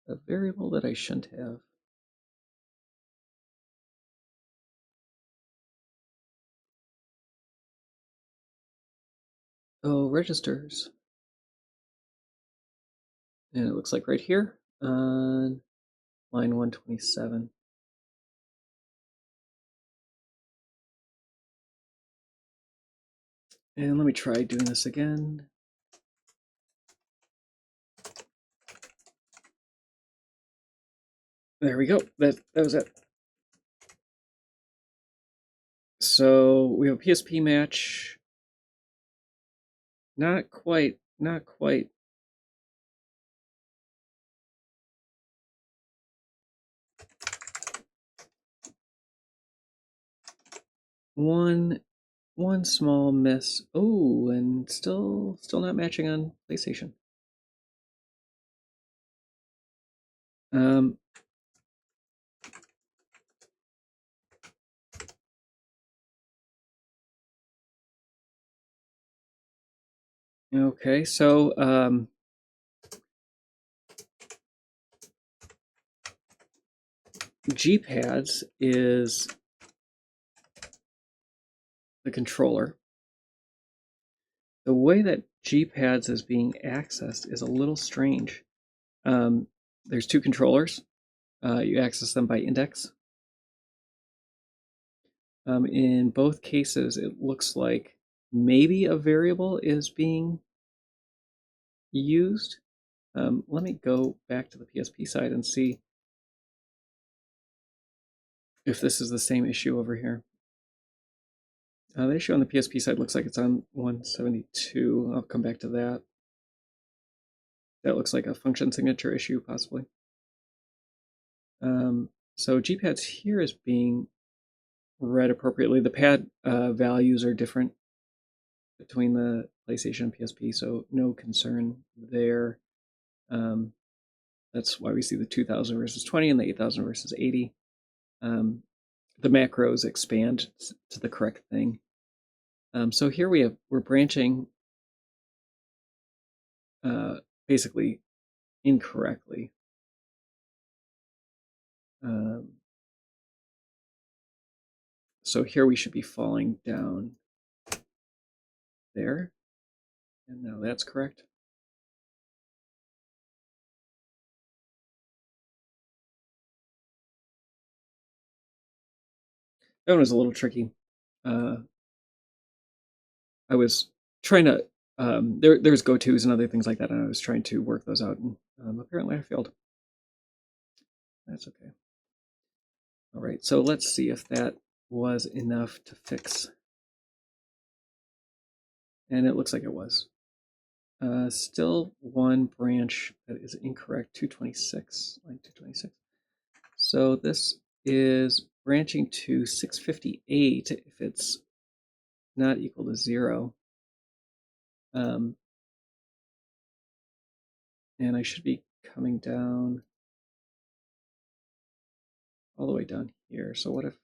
a variable that I shouldn't have. Oh, registers. And it looks like right here on line 127. And let me try doing this again. There we go. That was it. So we have a PSP match. Not quite. Not quite. One small miss. Oh, and still not matching on PlayStation. Okay, so G-pads is the controller. The way that G-pads is being accessed is a little strange. There's two controllers. You access them by index. In both cases, it looks like maybe a variable is being used. Let me go back to the PSP side and see if this is the same issue over here. The issue on the PSP side looks like it's on 172. I'll come back to that. That looks like a function signature issue, possibly. So G-pads here is being read appropriately. The pad values are different between the PlayStation and PSP, so no concern there. That's why we see the 2000 versus 20 and the 8000 versus 80. The macros expand to the correct thing. So here we're branching basically incorrectly. So here we should be falling down there. And now that's correct. That one was a little tricky. I was trying to, there's go-tos and other things like that, and I was trying to work those out, and apparently I failed. That's okay. All right, so let's see if that was enough to fix. And it looks like it was. Still one branch that is incorrect, 226, line 226. So this is branching to 658 if it's not equal to 0. And I should be coming down all the way down here. So what if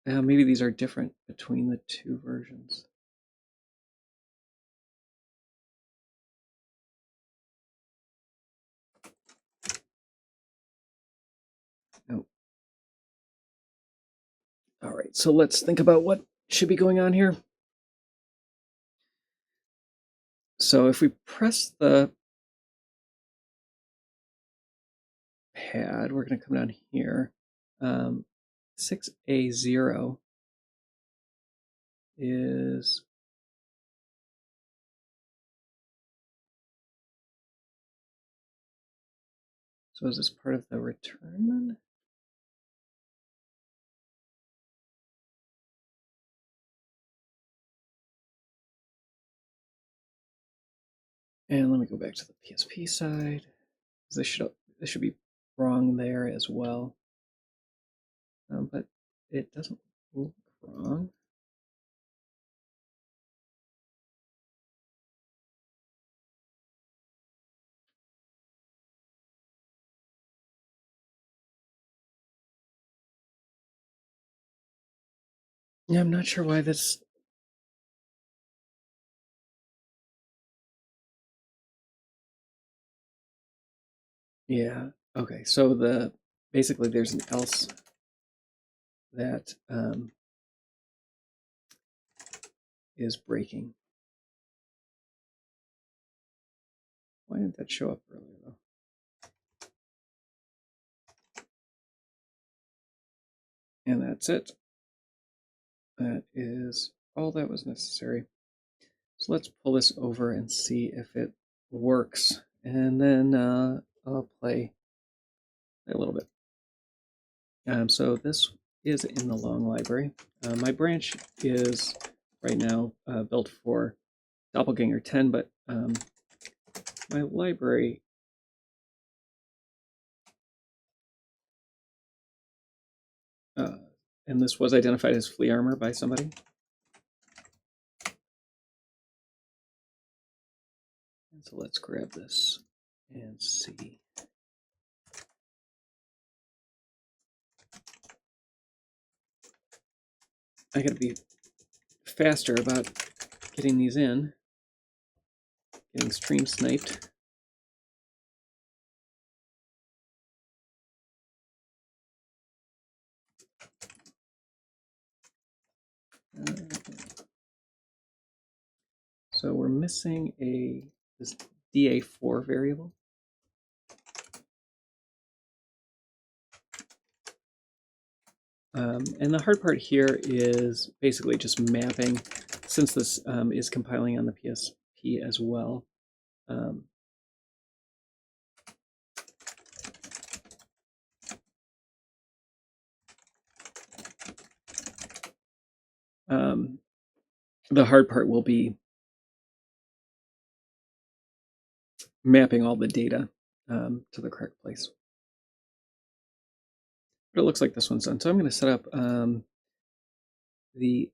maybe these are different between the two versions. Oh. All right, so let's think about what should be going on here. So if we press the pad, we're going to come down here. 6A0 is so is this part of the return then? And let me go back to the PSP side. This should be wrong there as well. But it doesn't look wrong. Yeah, I'm not sure why this. Yeah. Okay. So basically there's an else that is breaking. Why didn't that show up earlier though? And that's it. That is all that was necessary. So let's pull this over and see if it works. And then I'll play a little bit. So this is in the long library. My branch is right now built for Doppelgänger 10, but my library and this was identified as Flea armor by somebody. And so let's grab this and see. I gotta be faster about getting these in, getting stream sniped. So we're missing this DA4 variable. And the hard part here is basically just mapping, since this is compiling on the PSP as well. The hard part will be mapping all the data to the correct place. But it looks like this one's done. So I'm going to set up the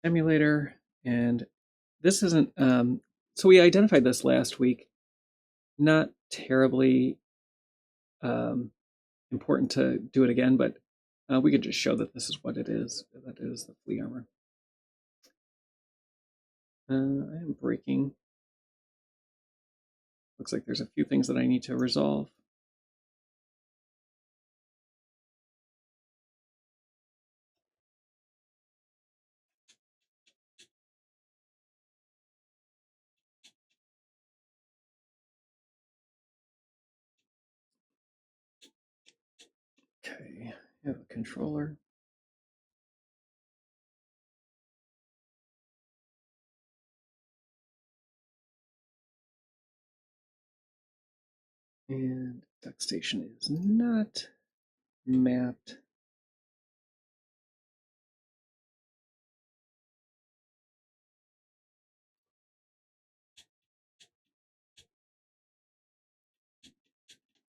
emulator, and this isn't, so we identified this last week. Not terribly important to do it again, but we could just show that this is what it is. That is the Flea armor. I am breaking. Looks like there's a few things that I need to resolve. Okay, I have a controller. And DuckStation is not mapped.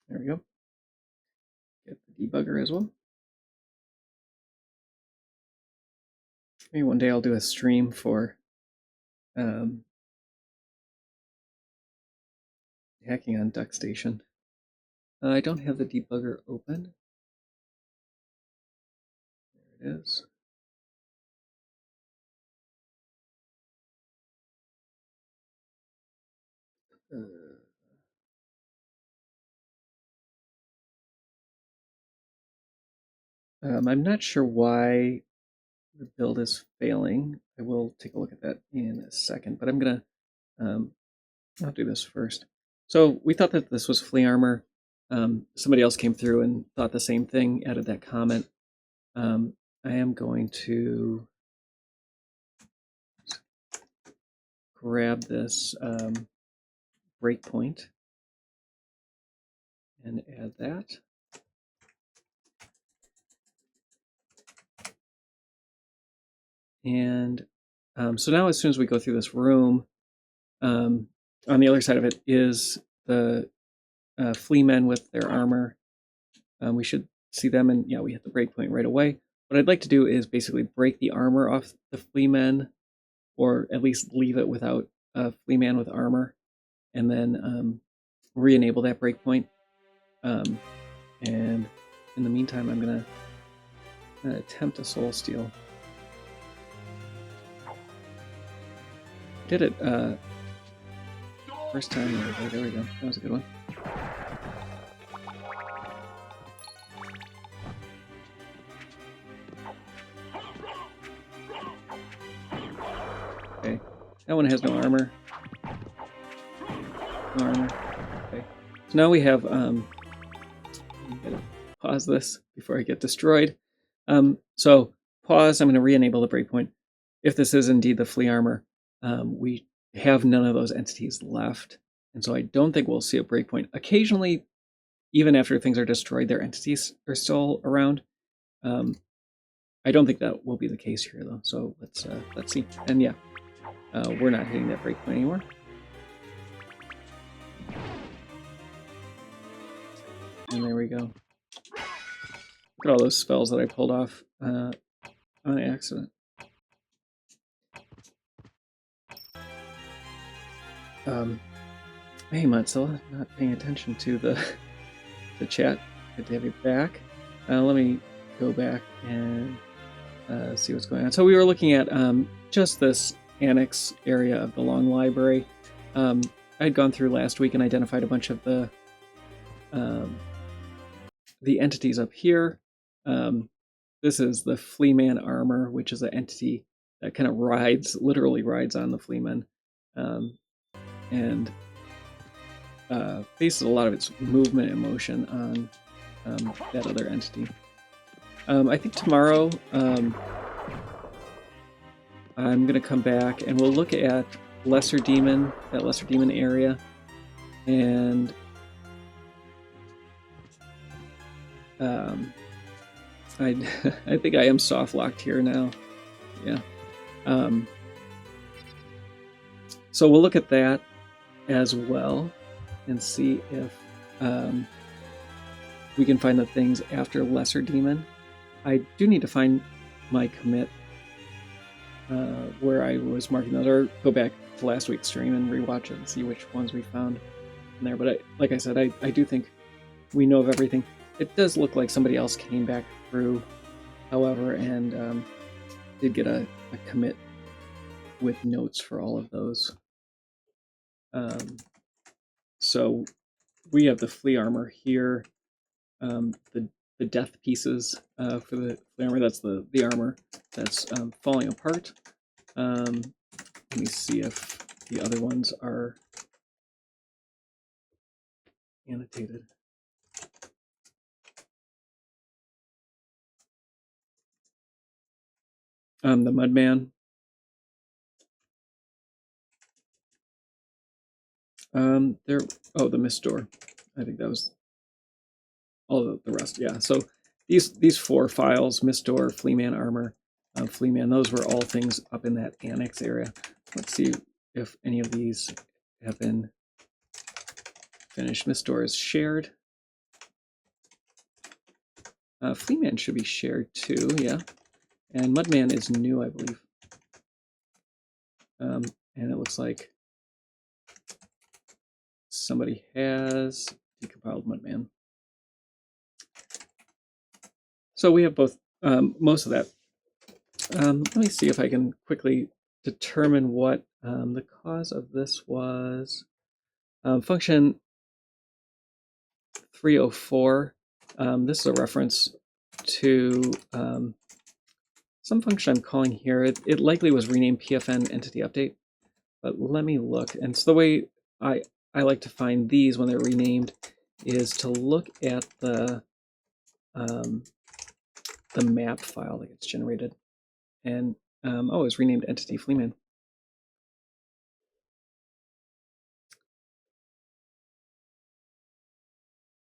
There we go. Get the debugger as well. Maybe one day I'll do a stream for hacking on DuckStation. I don't have the debugger open. There it is. I'm not sure why the build is failing. I will take a look at that in a second, but I'm gonna I'll do this first. So we thought that this was Flea armor. Somebody else came through and thought the same thing, added that comment. I am going to grab this breakpoint and add that. And So now as soon as we go through this room, on the other side of it is the Flea men with their armor. We should see them, and yeah, we hit the breakpoint right away. What I'd like to do is basically break the armor off the Flea men, or at least leave it without a Flea man with armor, and then re-enable that breakpoint. And in the meantime, I'm gonna attempt a soul steal. Did it first time. Oh, there we go. That was a good one. Okay, that one has no armor. No armor. Okay, so now we have. I'm gonna pause this before I get destroyed. So pause. I'm going to re-enable the breakpoint. If this is indeed the Flea armor, we have none of those entities left, and so I don't think we'll see a breakpoint. Occasionally, even after things are destroyed, their entities are still around. I don't think that will be the case here, though. So let's see. And yeah, we're not hitting that breakpoint anymore. And there we go. Look at all those spells that I pulled off on accident. Hey, Mozilla, not paying attention to the chat. Good to have you back. Let me go back and see what's going on. So we were looking at just this annex area of the long library. I'd gone through last week and identified a bunch of the entities up here. This is the Flea man armor, which is an entity that kind of literally rides on the Flea man, and bases a lot of its movement and motion on that other entity. I think tomorrow I'm going to come back and we'll look at Lesser Demon, that Lesser Demon area, and I think I am soft locked here now. Yeah. So we'll look at that as well and see if we can find the things after Lesser Demon. I do need to find my commit where I was marking those, or go back to last week's stream and rewatch it and see which ones we found in there. But like I said, I do think we know of everything. It does look like somebody else came back through, however, and did get a commit with notes for all of those. So we have the Flea armor here, the death pieces for the Flea armor. That's the armor that's falling apart. Let me see if the other ones are annotated. The Mudman. The Mist Door. I think that was all the rest. Yeah. So these 4 files: Mist Door, Flea man armor, Flea man. Those were all things up in that annex area. Let's see if any of these have been finished. Mist Door is shared. Flea man should be shared too. Yeah. And Mudman is new, I believe. And it looks like somebody has decompiled Mudman. So we have both, most of that. Let me see if I can quickly determine what the cause of this was. Function 304. This is a reference to some function I'm calling here. It likely was renamed PFN entity update, but let me look. And so the way I like to find these when they're renamed is to look at the map file that gets generated. And it's renamed entity Fleaman.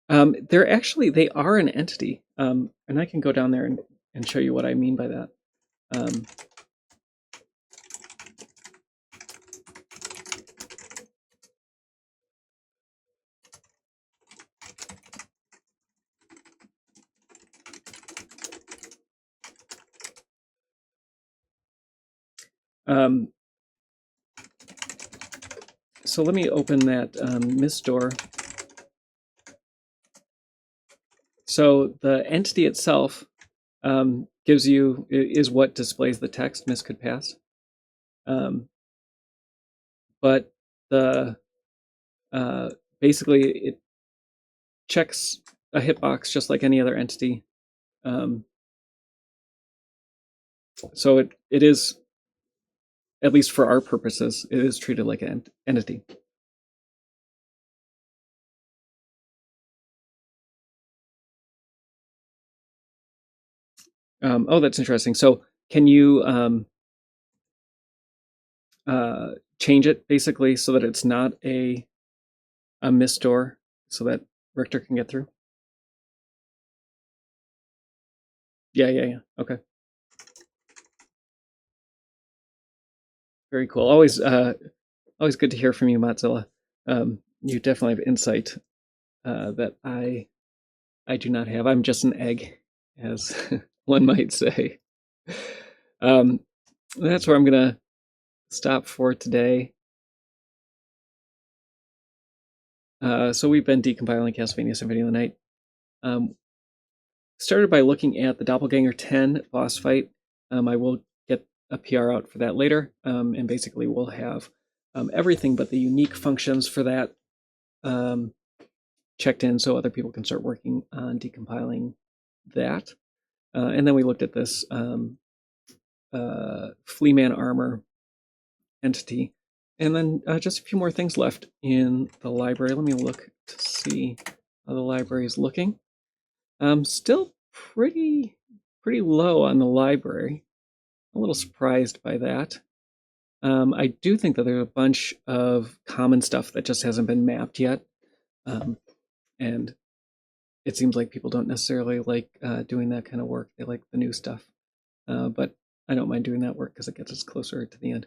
They are an entity, and I can go down there and show you what I mean by that. So let me open that MIS door. So the entity itself is what displays the text MIS could pass. But the basically it checks a hitbox just like any other entity. So it is, at least for our purposes, it is treated like an entity. Oh, that's interesting. So can you change it basically so that it's not a MIS door so that Richter can get through? Yeah. Okay. Very cool. Always good to hear from you, Mozilla. You definitely have insight that I do not have. I'm just an egg, as one might say. That's where I'm gonna stop for today. So we've been decompiling Castlevania Symphony of the Night. Started by looking at the Doppelgänger 10 boss fight. I will get a PR out for that later, and basically we'll have everything but the unique functions for that checked in so other people can start working on decompiling that. And then we looked at this Flea Man armor entity. And then just a few more things left in the library. Let me look to see how the library is looking. Still pretty low on the library. A little surprised by that. I do think that there's a bunch of common stuff that just hasn't been mapped yet. And it seems like people don't necessarily like doing that kind of work. They like the new stuff. But I don't mind doing that work because it gets us closer to the end.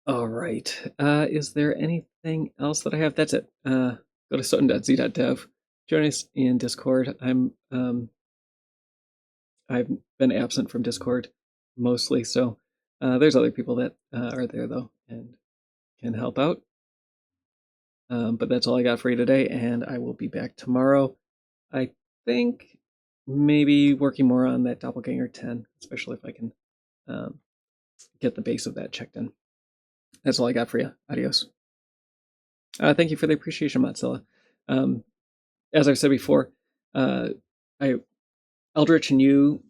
All right. Is there anything else that I have? That's it. Go to soten.z.dev. Join us in Discord. I've been absent from Discord mostly, so there's other people that are there though and can help out. But that's all I got for you today, and I will be back tomorrow. I think maybe working more on that Doppelgänger 10, especially if I can get the base of that checked in. That's all I got for you. Adios. Thank you for the appreciation, Mozilla. As I've said before, Eldritch and you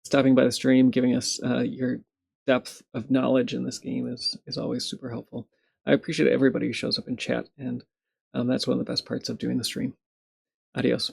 stopping by the stream, giving us your depth of knowledge in this game is always super helpful. I appreciate everybody who shows up in chat, and that's one of the best parts of doing the stream. Adios.